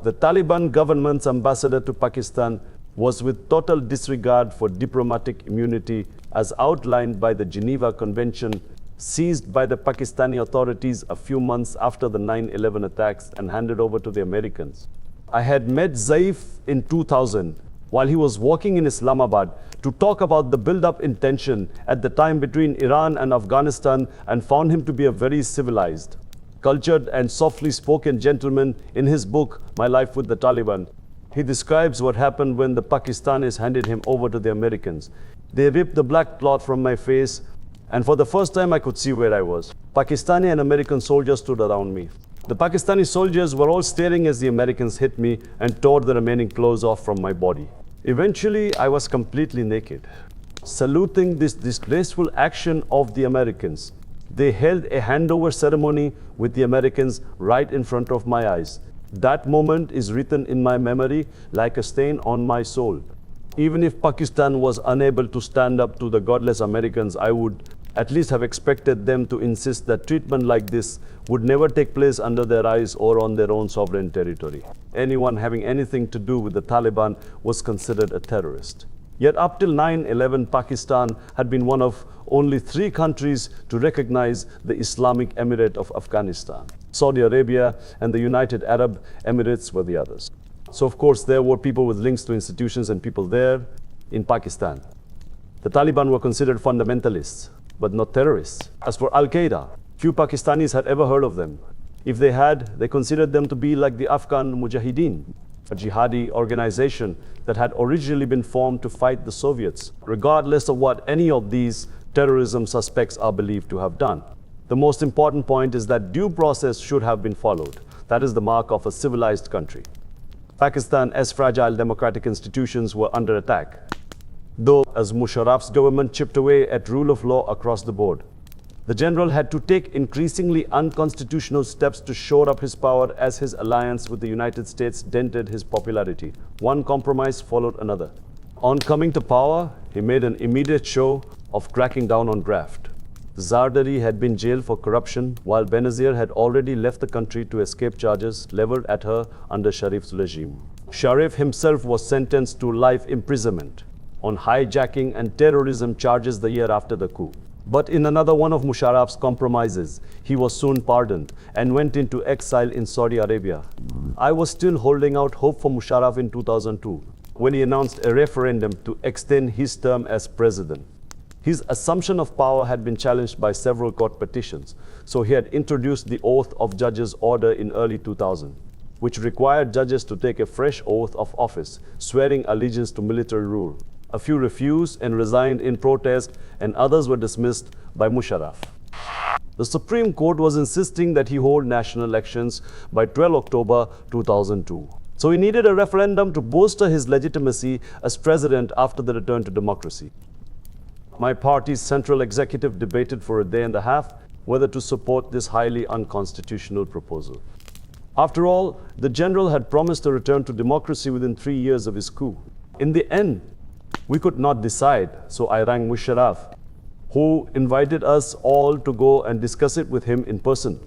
The Taliban government's ambassador to Pakistan was with total disregard for diplomatic immunity as outlined by the Geneva Convention, seized by the Pakistani authorities a few months after the 9/11 attacks and handed over to the Americans. I had met Zaif in 2000 while he was walking in Islamabad to talk about the build-up in tension at the time between Iran and Afghanistan and found him to be a very civilized, cultured and softly spoken gentleman. In his book, My Life with the Taliban, he describes what happened when the Pakistanis handed him over to the Americans. They ripped the black cloth from my face, and for the first time I could see where I was. Pakistani and American soldiers stood around me. The Pakistani soldiers were all staring as the Americans hit me and tore the remaining clothes off from my body. Eventually, I was completely naked. Saluting this disgraceful action of the Americans, they held a handover ceremony with the Americans right in front of my eyes. That moment is written in my memory like a stain on my soul. Even if Pakistan was unable to stand up to the godless Americans, I would at least have expected them to insist that treatment like this would never take place under their eyes or on their own sovereign territory. Anyone having anything to do with the Taliban was considered a terrorist. Yet up till 9/11, Pakistan had been one of only 3 countries to recognize the Islamic Emirate of Afghanistan. Saudi Arabia and the United Arab Emirates were the others. So of course there were people with links to institutions and people there in Pakistan. The Taliban were considered fundamentalists, but not terrorists. As for Al-Qaeda, few Pakistanis had ever heard of them. If they had, they considered them to be like the Afghan Mujahideen, a jihadi organization that had originally been formed to fight the Soviets, regardless of what any of these terrorism suspects are believed to have done. The most important point is that due process should have been followed. That is the mark of a civilized country. Pakistan, as fragile democratic institutions were under attack, though as Musharraf's government chipped away at rule of law across the board. The general had to take increasingly unconstitutional steps to shore up his power as his alliance with the United States dented his popularity. One compromise followed another. On coming to power, he made an immediate show of cracking down on graft. Zardari had been jailed for corruption, while Benazir had already left the country to escape charges leveled at her under Sharif's regime. Sharif himself was sentenced to life imprisonment on hijacking and terrorism charges the year after the coup. But in another one of Musharraf's compromises, he was soon pardoned and went into exile in Saudi Arabia. I was still holding out hope for Musharraf in 2002 when he announced a referendum to extend his term as president. His assumption of power had been challenged by several court petitions, so he had introduced the Oath of Judges order in early 2000, which required judges to take a fresh oath of office, swearing allegiance to military rule. A few refused and resigned in protest, and others were dismissed by Musharraf. The Supreme Court was insisting that he hold national elections by 12 October 2002. So he needed a referendum to bolster his legitimacy as president after the return to democracy. My party's central executive debated for a day and a half whether to support this highly unconstitutional proposal. After all, the general had promised a return to democracy within 3 years of his coup. In the end, we could not decide, so I rang Musharraf, who invited us all to go and discuss it with him in person.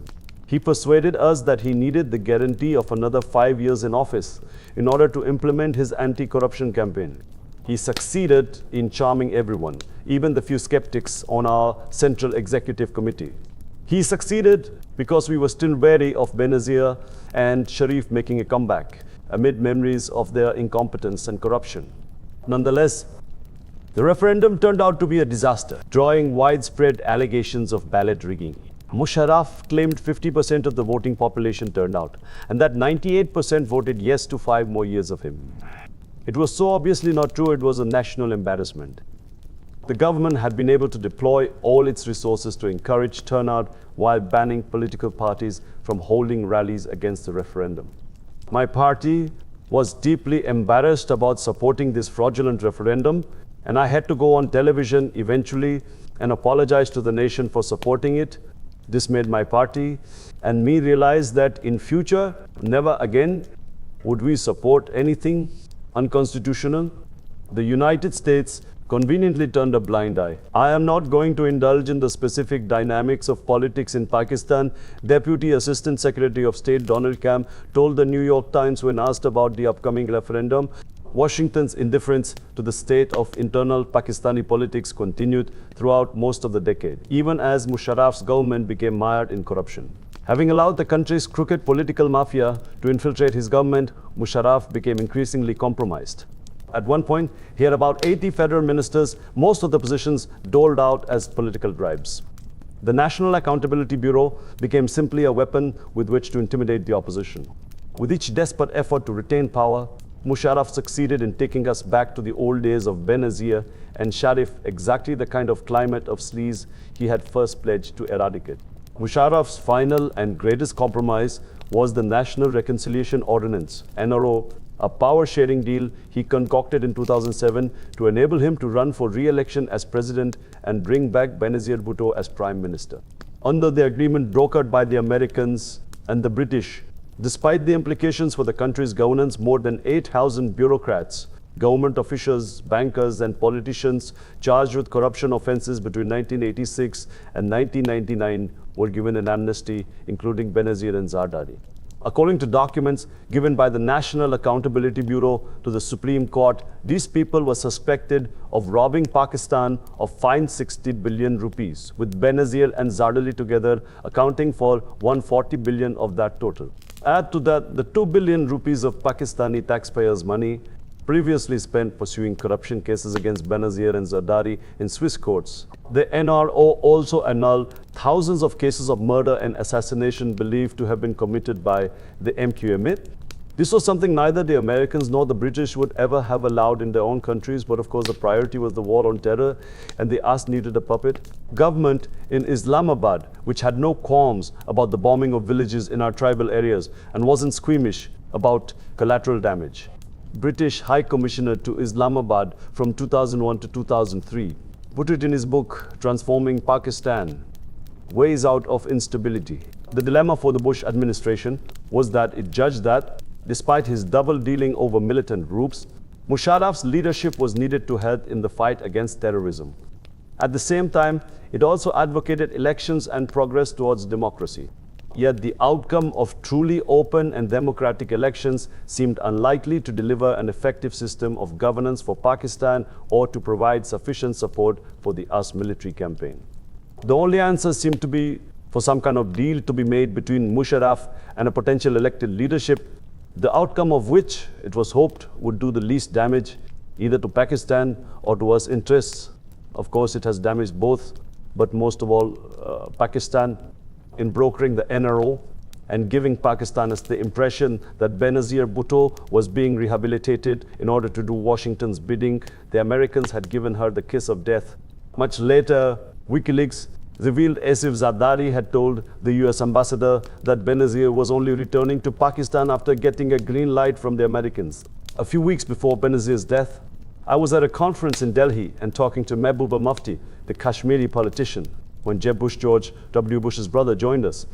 He persuaded us that he needed the guarantee of another 5 years in office in order to implement his anti-corruption campaign. He succeeded in charming everyone, even the few skeptics on our Central Executive Committee. He succeeded because we were still wary of Benazir and Sharif making a comeback amid memories of their incompetence and corruption. Nonetheless, the referendum turned out to be a disaster, drawing widespread allegations of ballot rigging. Musharraf claimed 50% of the voting population turned out, and that 98% voted yes to 5 more years of him. It was so obviously not true, it was a national embarrassment. The government had been able to deploy all its resources to encourage turnout while banning political parties from holding rallies against the referendum. My party was deeply embarrassed about supporting this fraudulent referendum, and I had to go on television eventually and apologize to the nation for supporting it. This made my party and me realize that in future, never again would we support anything unconstitutional. The United States conveniently turned a blind eye. I am not going to indulge in the specific dynamics of politics in Pakistan. Deputy Assistant Secretary of State Donald Camp told the New York Times when asked about the upcoming referendum, Washington's indifference to the state of internal Pakistani politics continued throughout most of the decade, even as Musharraf's government became mired in corruption. Having allowed the country's crooked political mafia to infiltrate his government, Musharraf became increasingly compromised. At one point, he had about 80 federal ministers, most of the positions doled out as political bribes. The National Accountability Bureau became simply a weapon with which to intimidate the opposition. With each desperate effort to retain power, Musharraf succeeded in taking us back to the old days of Benazir and Sharif, exactly the kind of climate of sleaze he had first pledged to eradicate. Musharraf's final and greatest compromise was the National Reconciliation Ordinance, NRO, a power-sharing deal he concocted in 2007 to enable him to run for re-election as president and bring back Benazir Bhutto as prime minister. Under the agreement brokered by the Americans and the British, despite the implications for the country's governance, more than 8,000 bureaucrats, government officials, bankers, and politicians charged with corruption offenses between 1986 and 1999 were given an amnesty, including Benazir and Zardari. According to documents given by the National Accountability Bureau to the Supreme Court, these people were suspected of robbing Pakistan of 560 billion rupees, with Benazir and Zardari together accounting for 140 billion of that total. Add to that the 2 billion rupees of Pakistani taxpayers' money previously spent pursuing corruption cases against Benazir and Zardari in Swiss courts. The NRO also annulled thousands of cases of murder and assassination believed to have been committed by the MQM. This was something neither the Americans nor the British would ever have allowed in their own countries, but of course the priority was the war on terror, and the ass needed a puppet. Government in Islamabad, which had no qualms about the bombing of villages in our tribal areas and wasn't squeamish about collateral damage. British High Commissioner to Islamabad from 2001 to 2003 put it in his book, Transforming Pakistan, Ways Out of Instability. The dilemma for the Bush administration was that it judged that, despite his double dealing over militant groups, Musharraf's leadership was needed to help in the fight against terrorism. At the same time, it also advocated elections and progress towards democracy. Yet the outcome of truly open and democratic elections seemed unlikely to deliver an effective system of governance for Pakistan or to provide sufficient support for the US military campaign. The only answer seemed to be for some kind of deal to be made between Musharraf and a potential elected leadership, the outcome of which it was hoped would do the least damage either to Pakistan or to US interests. Of course, it has damaged both, but most of all Pakistan, in brokering the NRO and giving Pakistanis the impression that Benazir Bhutto was being rehabilitated in order to do Washington's bidding. The Americans had given her the kiss of death. Much later, WikiLeaks revealed Asif Zardari had told the US ambassador that Benazir was only returning to Pakistan after getting a green light from the Americans. A few weeks before Benazir's death, I was at a conference in Delhi and talking to Mehbooba Mufti, the Kashmiri politician, when Jeb Bush George W. Bush's brother joined us.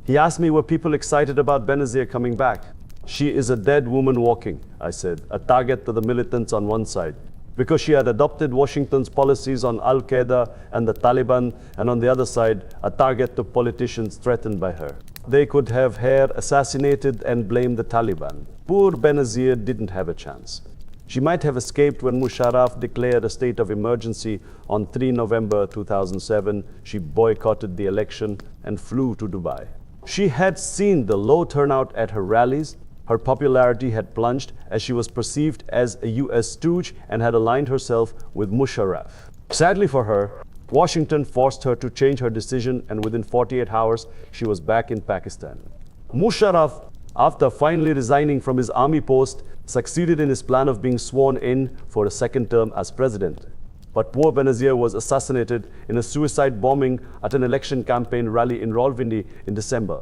He asked me, were people excited about Benazir coming back? She is a dead woman walking, I said, a target to the militants on one side, because she had adopted Washington's policies on Al-Qaeda and the Taliban, and on the other side, a target to politicians threatened by her. They could have her assassinated and blame the Taliban. Poor Benazir didn't have a chance. She might have escaped when Musharraf declared a state of emergency on 3 November 2007. She boycotted the election and flew to Dubai. She had seen the low turnout at her rallies. Her popularity had plunged as she was perceived as a US stooge and had aligned herself with Musharraf. Sadly for her, Washington forced her to change her decision, and within 48 hours, she was back in Pakistan. Musharraf, after finally resigning from his army post, succeeded in his plan of being sworn in for a second term as president. But poor Benazir was assassinated in a suicide bombing at an election campaign rally in Rawalpindi in December.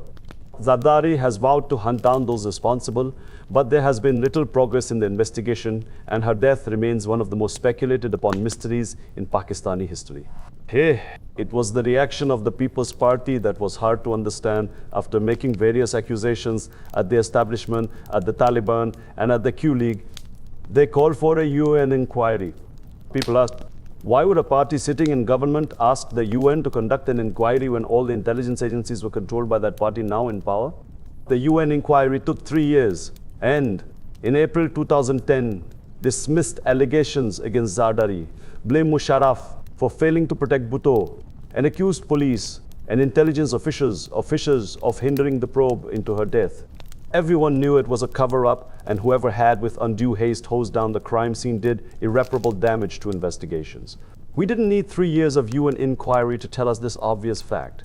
Zardari has vowed to hunt down those responsible, but there has been little progress in the investigation, and her death remains one of the most speculated upon mysteries in Pakistani history. Hey, it was the reaction of the People's Party that was hard to understand after making various accusations at the establishment, at the Taliban, and at the Q League. They called for a UN inquiry. People asked, why would a party sitting in government ask the UN to conduct an inquiry when all the intelligence agencies were controlled by that party now in power? The UN inquiry took 3 years and, in April 2010, dismissed allegations against Zardari, blamed Musharraf for failing to protect Bhutto, and accused police and intelligence officials of hindering the probe into her death. Everyone knew it was a cover-up, and whoever had with undue haste hosed down the crime scene did irreparable damage to investigations. We didn't need 3 years of UN inquiry to tell us this obvious fact.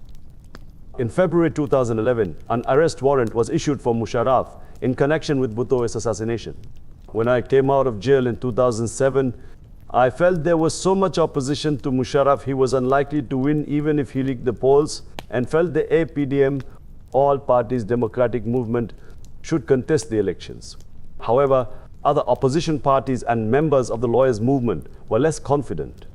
In February 2011, an arrest warrant was issued for Musharraf in connection with Bhutto's assassination. When I came out of jail in 2007, I felt there was so much opposition to Musharraf he was unlikely to win even if he leaked the polls, and felt the APDM, all parties democratic movement, should contest the elections. However, other opposition parties and members of the lawyers' movement were less confident.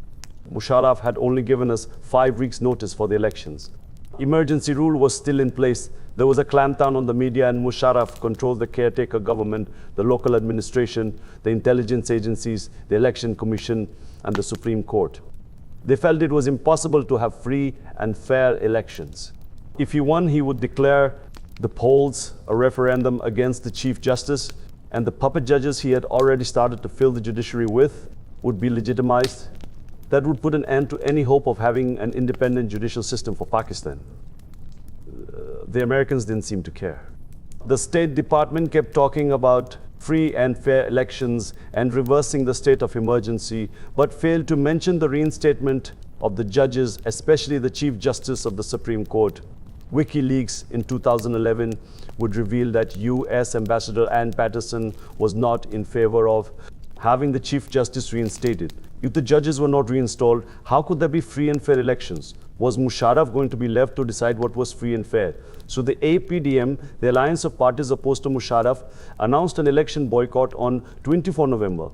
Musharraf had only given us 5 weeks' notice for the elections. Emergency rule was still in place. There was a clampdown on the media, and Musharraf controlled the caretaker government, the local administration, the intelligence agencies, the election commission, and the Supreme Court. They felt it was impossible to have free and fair elections. If he won, he would declare the polls a referendum against the Chief Justice, and the puppet judges he had already started to fill the judiciary with would be legitimized. That would put an end to any hope of having an independent judicial system for Pakistan. The Americans didn't seem to care. The State Department kept talking about free and fair elections and reversing the state of emergency, but failed to mention the reinstatement of the judges, especially the Chief Justice of the Supreme Court. WikiLeaks in 2011 would reveal that US Ambassador Ann Patterson was not in favor of having the Chief Justice reinstated. If the judges were not reinstalled, how could there be free and fair elections? Was Musharraf going to be left to decide what was free and fair? So the APDM, the Alliance of Parties Opposed to Musharraf, announced an election boycott on 24 November.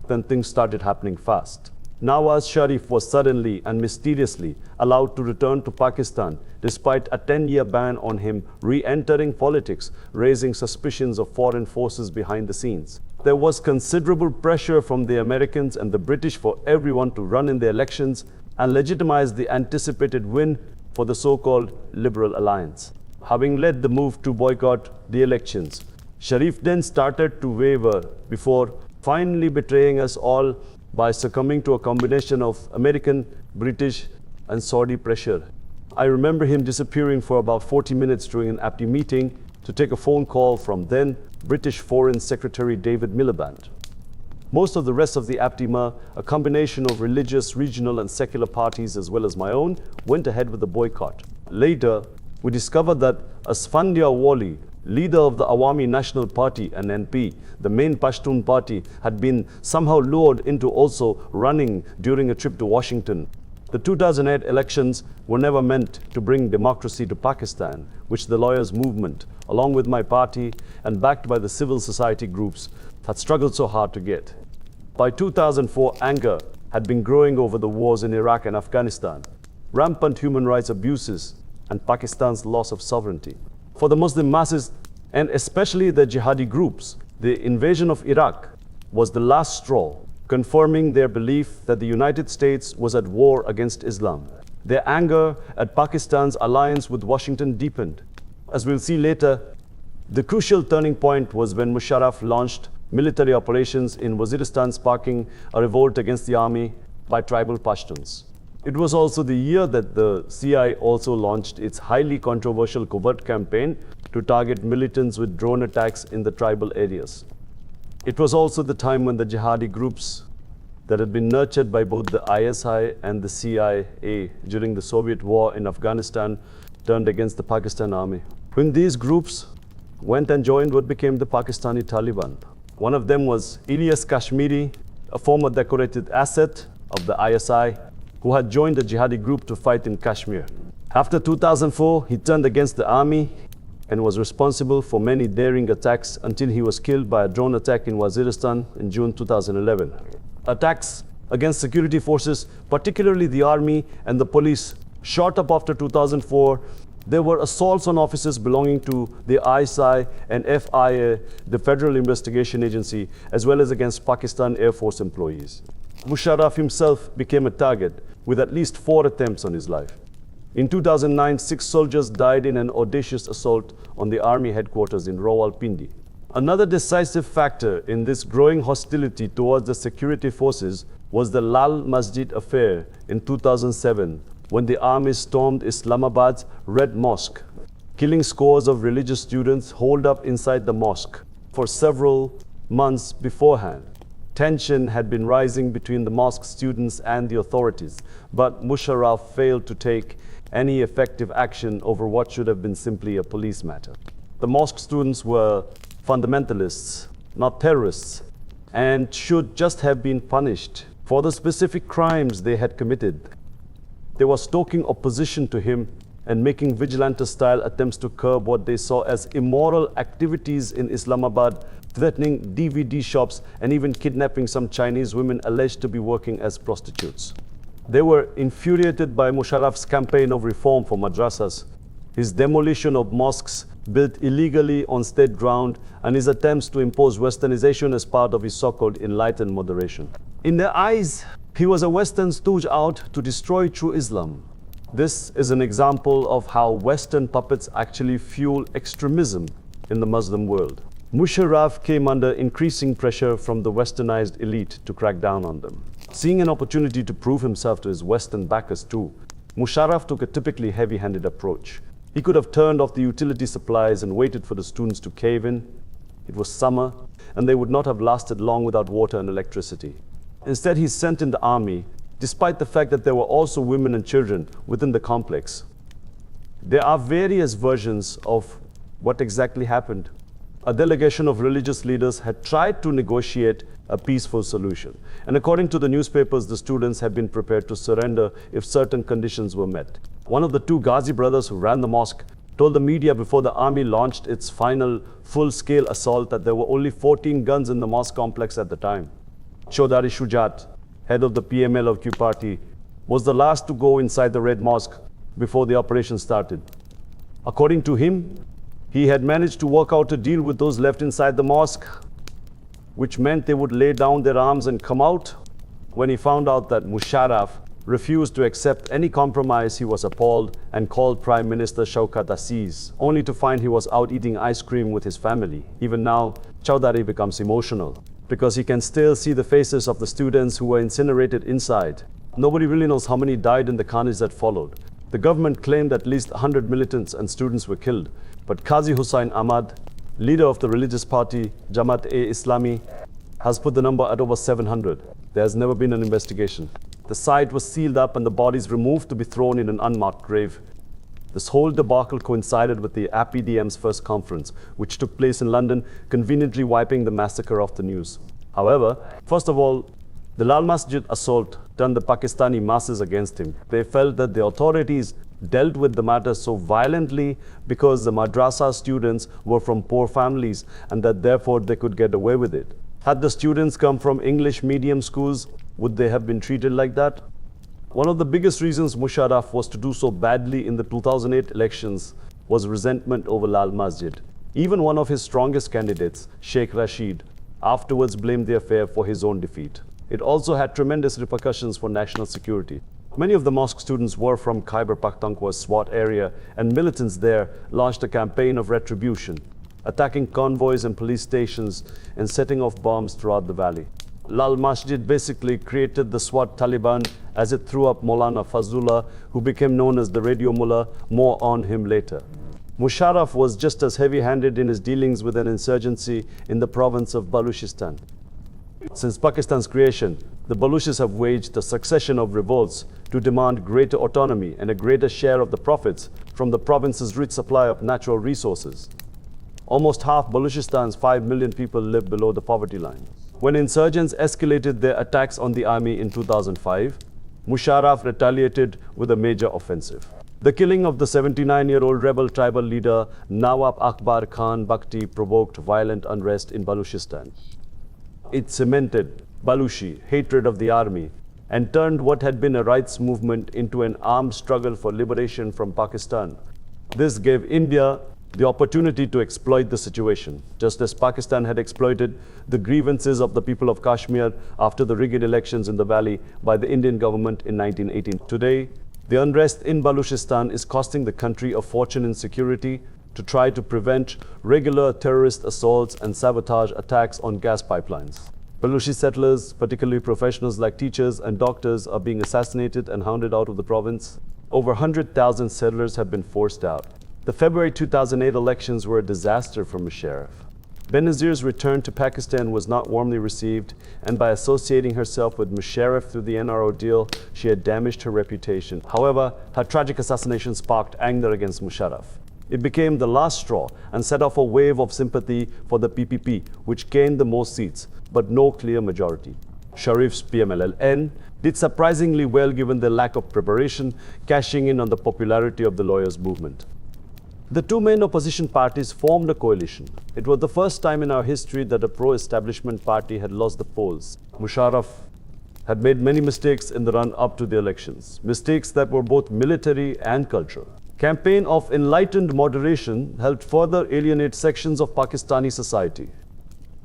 Then things started happening fast. Nawaz Sharif was suddenly and mysteriously allowed to return to Pakistan despite a 10-year ban on him re-entering politics, raising suspicions of foreign forces behind the scenes. There was considerable pressure from the Americans and the British for everyone to run in the elections and legitimize the anticipated win for the so-called Liberal Alliance. Having led the move to boycott the elections, Sharif then started to waver before finally betraying us all by succumbing to a combination of American, British, and Saudi pressure. I remember him disappearing for about 40 minutes during an APTI meeting to take a phone call from then British Foreign Secretary David Miliband. Most of the rest of the APTIMA, a combination of religious, regional, and secular parties as well as my own, went ahead with the boycott. Later, we discovered that Asfandia Wali, leader of the Awami National Party and NP, the main Pashtun party, had been somehow lured into also running during a trip to Washington. The 2008 elections were never meant to bring democracy to Pakistan, which the lawyers' movement, along with my party and backed by the civil society groups, had struggled so hard to get. By 2004, anger had been growing over the wars in Iraq and Afghanistan, rampant human rights abuses, and Pakistan's loss of sovereignty. For the Muslim masses, and especially the jihadi groups, the invasion of Iraq was the last straw, confirming their belief that the United States was at war against Islam. Their anger at Pakistan's alliance with Washington deepened. As we'll see later, the crucial turning point was when Musharraf launched military operations in Waziristan, sparking a revolt against the army by tribal Pashtuns. It was also the year that the CI also launched its highly controversial covert campaign to target militants with drone attacks in the tribal areas. It was also the time when the jihadi groups that had been nurtured by both the ISI and the CIA during the Soviet war in Afghanistan turned against the Pakistan army. When these groups went and joined what became the Pakistani Taliban. One of them was Ilyas Kashmiri, a former decorated asset of the ISI, who had joined the jihadi group to fight in Kashmir. After 2004, he turned against the army and was responsible for many daring attacks until he was killed by a drone attack in Waziristan in June 2011. Attacks against security forces, particularly the army and the police, shot up after 2004. There were assaults on offices belonging to the ISI and FIA, the Federal Investigation Agency, as well as against Pakistan Air Force employees. Musharraf himself became a target with at least 4 attempts on his life. In 2009, 6 soldiers died in an audacious assault on the army headquarters in Rawalpindi. Another decisive factor in this growing hostility towards the security forces was the Lal Masjid affair in 2007, when the army stormed Islamabad's Red Mosque, killing scores of religious students holed up inside the mosque. For several months beforehand, tension had been rising between the mosque students and the authorities, but Musharraf failed to take any effective action over what should have been simply a police matter. The mosque students were fundamentalists, not terrorists, and should just have been punished for the specific crimes they had committed. They were stoking opposition to him and making vigilante-style attempts to curb what they saw as immoral activities in Islamabad, threatening DVD shops and even kidnapping some Chinese women alleged to be working as prostitutes. They were infuriated by Musharraf's campaign of reform for madrasas, his demolition of mosques built illegally on state ground, and his attempts to impose westernization as part of his so-called enlightened moderation. In their eyes, he was a Western stooge out to destroy true Islam. This is an example of how Western puppets actually fuel extremism in the Muslim world. Musharraf came under increasing pressure from the westernized elite to crack down on them. Seeing an opportunity to prove himself to his Western backers too, Musharraf took a typically heavy-handed approach. He could have turned off the utility supplies and waited for the students to cave in. It was summer, and they would not have lasted long without water and electricity. Instead, he sent in the army, despite the fact that there were also women and children within the complex. There are various versions of what exactly happened. A delegation of religious leaders had tried to negotiate a peaceful solution. And according to the newspapers, the students had been prepared to surrender if certain conditions were met. One of the two Ghazi brothers who ran the mosque told the media before the army launched its final full-scale assault that there were only 14 guns in the mosque complex at the time. Chaudhary Shujat, head of the PMLQ party, was the last to go inside the Red Mosque before the operation started. According to him, he had managed to work out a deal with those left inside the mosque, which meant they would lay down their arms and come out. When he found out that Musharraf refused to accept any compromise, he was appalled and called Prime Minister Shaukat Aziz, only to find he was out eating ice cream with his family. Even now, Chaudhary becomes emotional because he can still see the faces of the students who were incinerated inside. Nobody really knows how many died in the carnage that followed. The government claimed at least 100 militants and students were killed, but Qazi Hussain Ahmad, leader of the religious party Jamaat-e-Islami, has put the number at over 700. There has never been an investigation. The site was sealed up and the bodies removed to be thrown in an unmarked grave. This whole debacle coincided with the APDM's first conference, which took place in London, conveniently wiping the massacre off the news. However, first of all, the Lal Masjid assault turned the Pakistani masses against him. They felt that the authorities dealt with the matter so violently because the madrasa students were from poor families and that therefore they could get away with it. Had the students come from English medium schools, would they have been treated like that? One of the biggest reasons Musharraf was to do so badly in the 2008 elections was resentment over Lal Masjid. Even one of his strongest candidates, Sheikh Rashid, afterwards blamed the affair for his own defeat. It also had tremendous repercussions for national security. Many of the mosque students were from Khyber Pakhtunkhwa's SWAT area, and militants there launched a campaign of retribution, attacking convoys and police stations and setting off bombs throughout the valley. Lal Masjid basically created the SWAT Taliban as it threw up Maulana Fazlullah, who became known as the Radio Mullah. More on him later. Musharraf was just as heavy-handed in his dealings with an insurgency in the province of Baluchistan. Since Pakistan's creation, the Baluchis have waged a succession of revolts to demand greater autonomy and a greater share of the profits from the province's rich supply of natural resources. Almost half Baluchistan's 5 million people live below the poverty line. When insurgents escalated their attacks on the army in 2005, Musharraf retaliated with a major offensive. The killing of the 79-year-old rebel tribal leader Nawab Akbar Khan Bakhti provoked violent unrest in Baluchistan. It cemented Baluchi hatred of the army and turned what had been a rights movement into an armed struggle for liberation from Pakistan. This gave India the opportunity to exploit the situation, just as Pakistan had exploited the grievances of the people of Kashmir after the rigged elections in the valley by the Indian government in 1918. Today, the unrest in Baluchistan is costing the country a fortune in security to try to prevent regular terrorist assaults and sabotage attacks on gas pipelines. Baluchi settlers, particularly professionals like teachers and doctors, are being assassinated and hounded out of the province. Over 100,000 settlers have been forced out. The February 2008 elections were a disaster for Musharraf. Benazir's return to Pakistan was not warmly received, and by associating herself with Musharraf through the NRO deal, she had damaged her reputation. However, her tragic assassination sparked anger against Musharraf. It became the last straw and set off a wave of sympathy for the PPP, which gained the most seats, but no clear majority. Sharif's PMLN did surprisingly well given their lack of preparation, cashing in on the popularity of the lawyers' movement. The two main opposition parties formed a coalition. It was the first time in our history that a pro-establishment party had lost the polls. Musharraf had made many mistakes in the run-up to the elections, mistakes that were both military and cultural. Campaign of enlightened moderation helped further alienate sections of Pakistani society,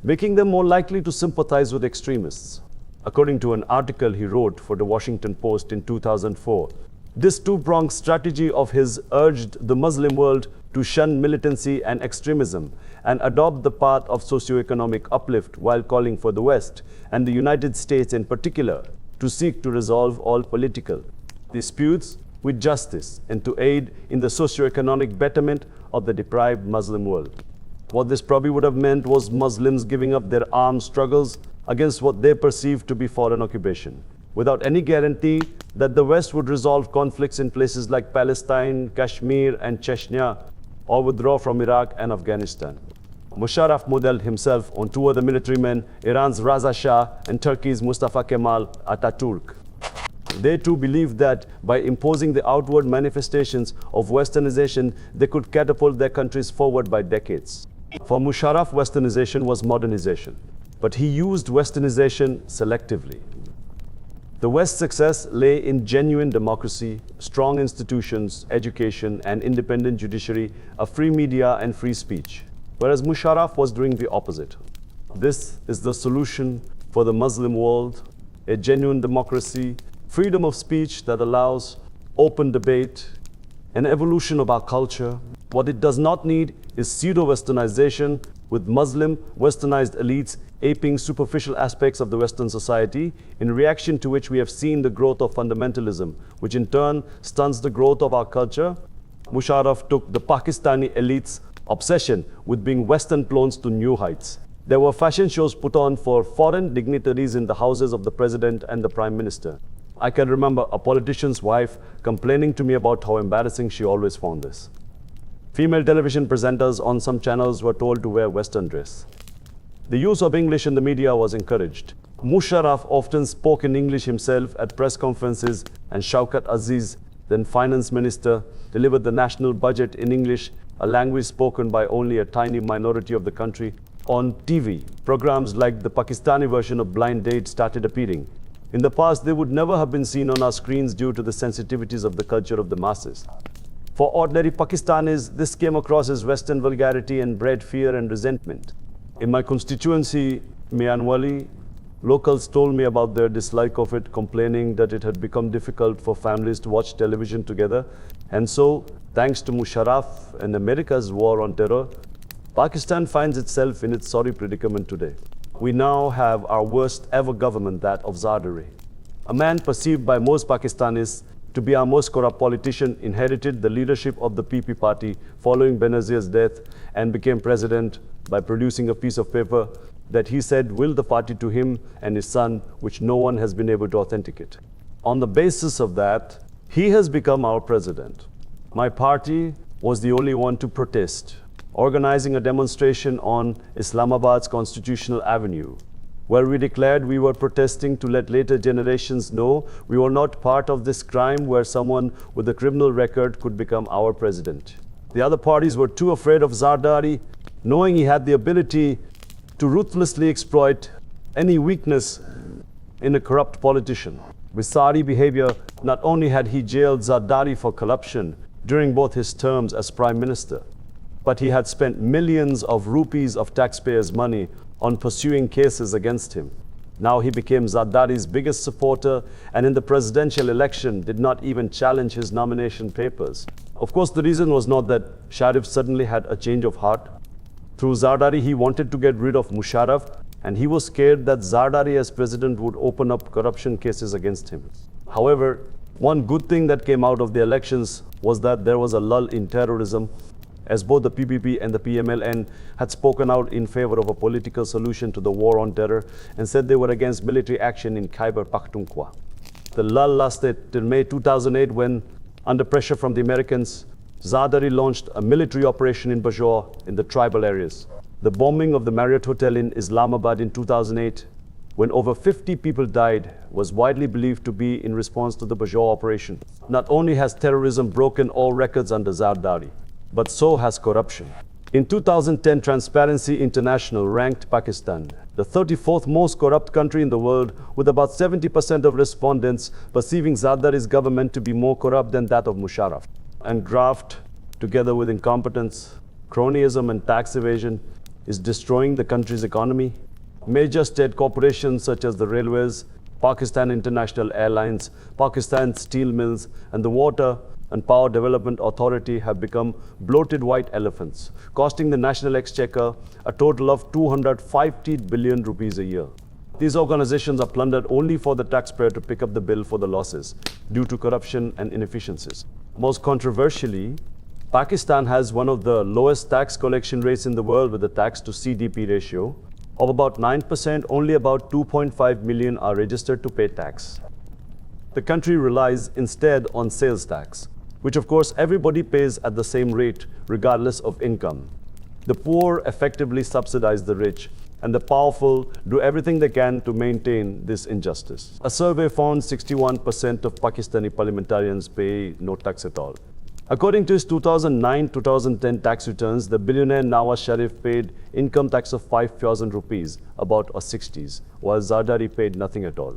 making them more likely to sympathize with extremists. According to an article he wrote for the Washington Post in 2004, this two-pronged strategy of his urged the Muslim world to shun militancy and extremism and adopt the path of socio-economic uplift while calling for the West, and the United States in particular, to seek to resolve all political disputes with justice and to aid in the socio-economic betterment of the deprived Muslim world. What this probably would have meant was Muslims giving up their armed struggles against what they perceived to be foreign occupation. without any guarantee that the West would resolve conflicts in places like Palestine, Kashmir, and Chechnya, or withdraw from Iraq and Afghanistan. Musharraf modeled himself on two other military men, Iran's Raza Shah and Turkey's Mustafa Kemal Ataturk. They too believed that by imposing the outward manifestations of westernization, they could catapult their countries forward by decades. For Musharraf, westernization was modernization, but he used westernization selectively. The West's success lay in genuine democracy, strong institutions, education, and independent judiciary, a free media and free speech, whereas Musharraf was doing the opposite. This is the solution for the Muslim world: a genuine democracy, freedom of speech that allows open debate, an evolution of our culture. What it does not need is pseudo-westernization, with Muslim westernized elites aping superficial aspects of the Western society, in reaction to which we have seen the growth of fundamentalism, which in turn stunts the growth of our culture. Musharraf took the Pakistani elite's obsession with being Western clones to new heights. There were fashion shows put on for foreign dignitaries in the houses of the president and the prime minister. I can remember a politician's wife complaining to me about how embarrassing she always found this. Female television presenters on some channels were told to wear Western dress. The use of English in the media was encouraged. Musharraf often spoke in English himself at press conferences, and Shaukat Aziz, then finance minister, delivered the national budget in English, a language spoken by only a tiny minority of the country. On TV, programs like the Pakistani version of Blind Date started appearing. In the past, they would never have been seen on our screens due to the sensitivities of the culture of the masses. For ordinary Pakistanis, this came across as Western vulgarity and bred fear and resentment. In my constituency, Mianwali, locals told me about their dislike of it, complaining that it had become difficult for families to watch television together. And so, thanks to Musharraf and America's war on terror, Pakistan finds itself in its sorry predicament today. We now have our worst ever government, that of Zardari. A man perceived by most Pakistanis to be our most corrupt politician inherited the leadership of the PP party following Benazir's death and became president by producing a piece of paper that he said willed the party to him and his son, which no one has been able to authenticate. On the basis of that, he has become our president. My party was the only one to protest, organizing a demonstration on Islamabad's Constitutional Avenue, where we declared we were protesting to let later generations know we were not part of this crime where someone with a criminal record could become our president. The other parties were too afraid of Zardari, knowing he had the ability to ruthlessly exploit any weakness in a corrupt politician. With Sari behavior, not only had he jailed Zardari for corruption during both his terms as prime minister, but he had spent millions of rupees of taxpayers' money on pursuing cases against him. Now he became Zardari's biggest supporter, and in the presidential election did not even challenge his nomination papers. Of course, the reason was not that Sharif suddenly had a change of heart. Through Zardari, he wanted to get rid of Musharraf, and he was scared that Zardari as president would open up corruption cases against him. However, one good thing that came out of the elections was that there was a lull in terrorism, as both the PPP and the PMLN had spoken out in favor of a political solution to the war on terror and said they were against military action in Khyber Pakhtunkhwa. The lull lasted till May 2008 when, under pressure from the Americans, Zardari launched a military operation in Bajaur in the tribal areas. The bombing of the Marriott Hotel in Islamabad in 2008, when over 50 people died, was widely believed to be in response to the Bajaur operation. Not only has terrorism broken all records under Zardari, but so has corruption. In 2010, Transparency International ranked Pakistan the 34th most corrupt country in the world, with about 70% of respondents perceiving Zardari's government to be more corrupt than that of Musharraf. And graft, together with incompetence, cronyism and tax evasion, is destroying the country's economy. Major state corporations such as the railways, Pakistan International Airlines, Pakistan Steel Mills, and the Water and Power Development Authority have become bloated white elephants, costing the national exchequer a total of 250 billion rupees a year. These organizations are plundered only for the taxpayer to pick up the bill for the losses due to corruption and inefficiencies. Most controversially, Pakistan has one of the lowest tax collection rates in the world, with a tax to CDP ratio of about 9%. Only about 2.5 million are registered to pay tax. The country relies instead on sales tax, which of course everybody pays at the same rate regardless of income. The poor effectively subsidize the rich, and the powerful do everything they can to maintain this injustice. A survey found 61% of Pakistani parliamentarians pay no tax at all. According to his 2009-2010 tax returns, the billionaire Nawaz Sharif paid income tax of 5,000 rupees, about a 60s, while Zardari paid nothing at all.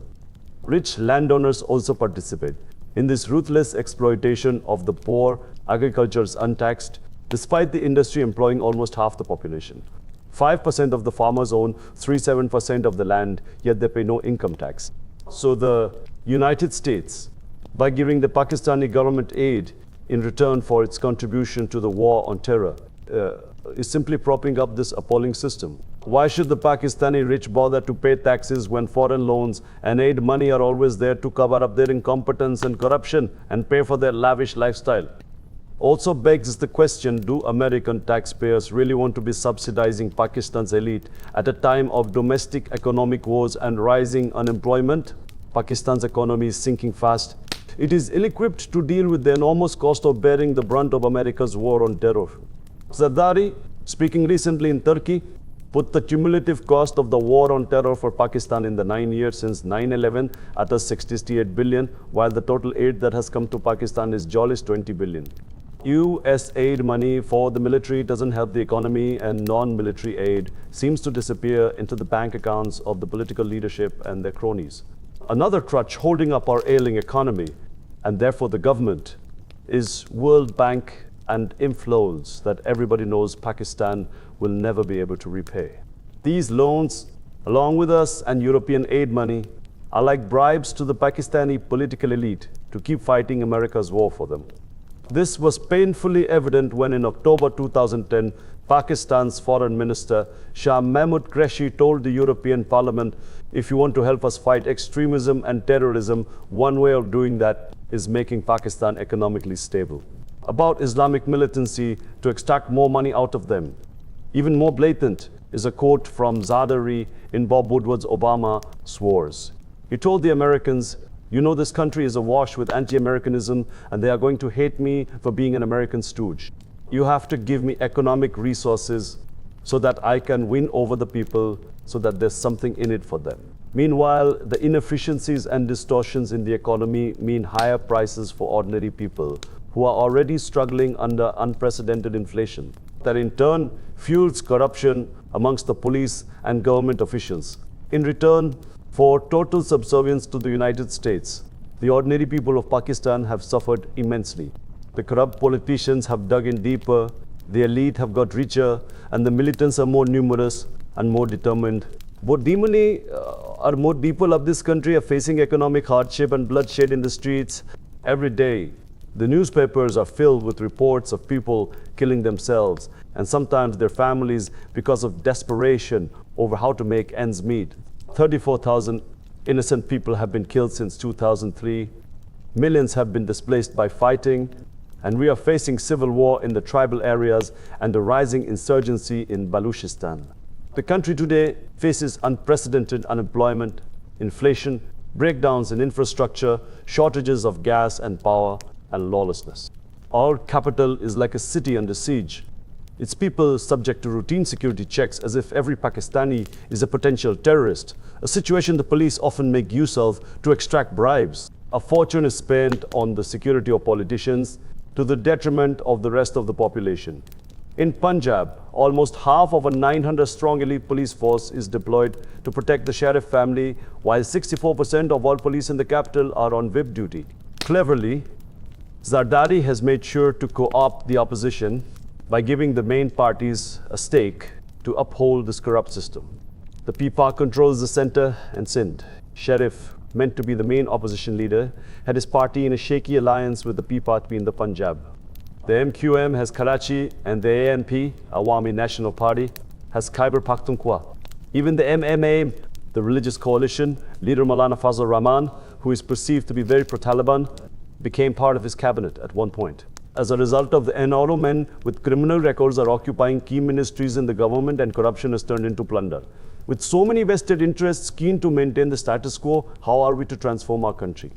Rich landowners also participate. In this ruthless exploitation of the poor, agriculture is untaxed, despite the industry employing almost half the population. 5% of the farmers own 37% of the land, yet they pay no income tax. So the United States, by giving the Pakistani government aid in return for its contribution to the war on terror, is simply propping up this appalling system. Why should the Pakistani rich bother to pay taxes when foreign loans and aid money are always there to cover up their incompetence and corruption and pay for their lavish lifestyle? Also begs the question, do American taxpayers really want to be subsidizing Pakistan's elite at a time of domestic economic wars and rising unemployment? Pakistan's economy is sinking fast. It is ill-equipped to deal with the enormous cost of bearing the brunt of America's war on terror. Zardari, speaking recently in Turkey, put the cumulative cost of the war on terror for Pakistan in the 9 years since 9/11 at a 68 billion, while the total aid that has come to Pakistan is jolly 20 billion. US aid money for the military doesn't help the economy, and non-military aid seems to disappear into the bank accounts of the political leadership and their cronies. Another crutch holding up our ailing economy, and therefore the government, is World Bank and inflows that everybody knows Pakistan will never be able to repay. These loans, along with us and European aid money, are like bribes to the Pakistani political elite to keep fighting America's war for them. This was painfully evident when in October 2010, Pakistan's Foreign Minister Shah Mahmood Qureshi told the European Parliament, if you want to help us fight extremism and terrorism, one way of doing that is making Pakistan economically stable. About Islamic militancy to extract more money out of them. Even more blatant is a quote from Zardari in Bob Woodward's Obama Wars. He told the Americans, you know this country is awash with anti-Americanism and they are going to hate me for being an American stooge. You have to give me economic resources so that I can win over the people, so that there's something in it for them. Meanwhile, the inefficiencies and distortions in the economy mean higher prices for ordinary people who are already struggling under unprecedented inflation. That in turn fuels corruption amongst the police and government officials. In return for total subservience to the United States, the ordinary people of Pakistan have suffered immensely. The corrupt politicians have dug in deeper, the elite have got richer, and the militants are more numerous and more determined. More people of this country are facing economic hardship and bloodshed in the streets every day. The newspapers are filled with reports of people killing themselves and sometimes their families because of desperation over how to make ends meet. 34,000 innocent people have been killed since 2003. Millions have been displaced by fighting, and we are facing civil war in the tribal areas and a rising insurgency in Baluchistan. The country today faces unprecedented unemployment, inflation, breakdowns in infrastructure, shortages of gas and power, and lawlessness. Our capital is like a city under siege. Its people subject to routine security checks as if every Pakistani is a potential terrorist, a situation the police often make use of to extract bribes. A fortune is spent on the security of politicians to the detriment of the rest of the population. In Punjab, almost half of a 900-strong elite police force is deployed to protect the Sheriff family, while 64% of all police in the capital are on VIP duty. Cleverly, Zardari has made sure to co-opt the opposition by giving the main parties a stake to uphold this corrupt system. The PPAR controls the center and Sindh. Sharif, meant to be the main opposition leader, had his party in a shaky alliance with the PPAP in the Punjab. The MQM has Karachi, and the ANP, Awami National Party, has Khyber Pakhtunkhwa. Even the MMA, the religious coalition, leader Maulana Fazlur Rahman, who is perceived to be very pro-Taliban, became part of his cabinet at one point. As a result of the NRO, men with criminal records are occupying key ministries in the government, and corruption has turned into plunder. With so many vested interests keen to maintain the status quo, how are we to transform our country?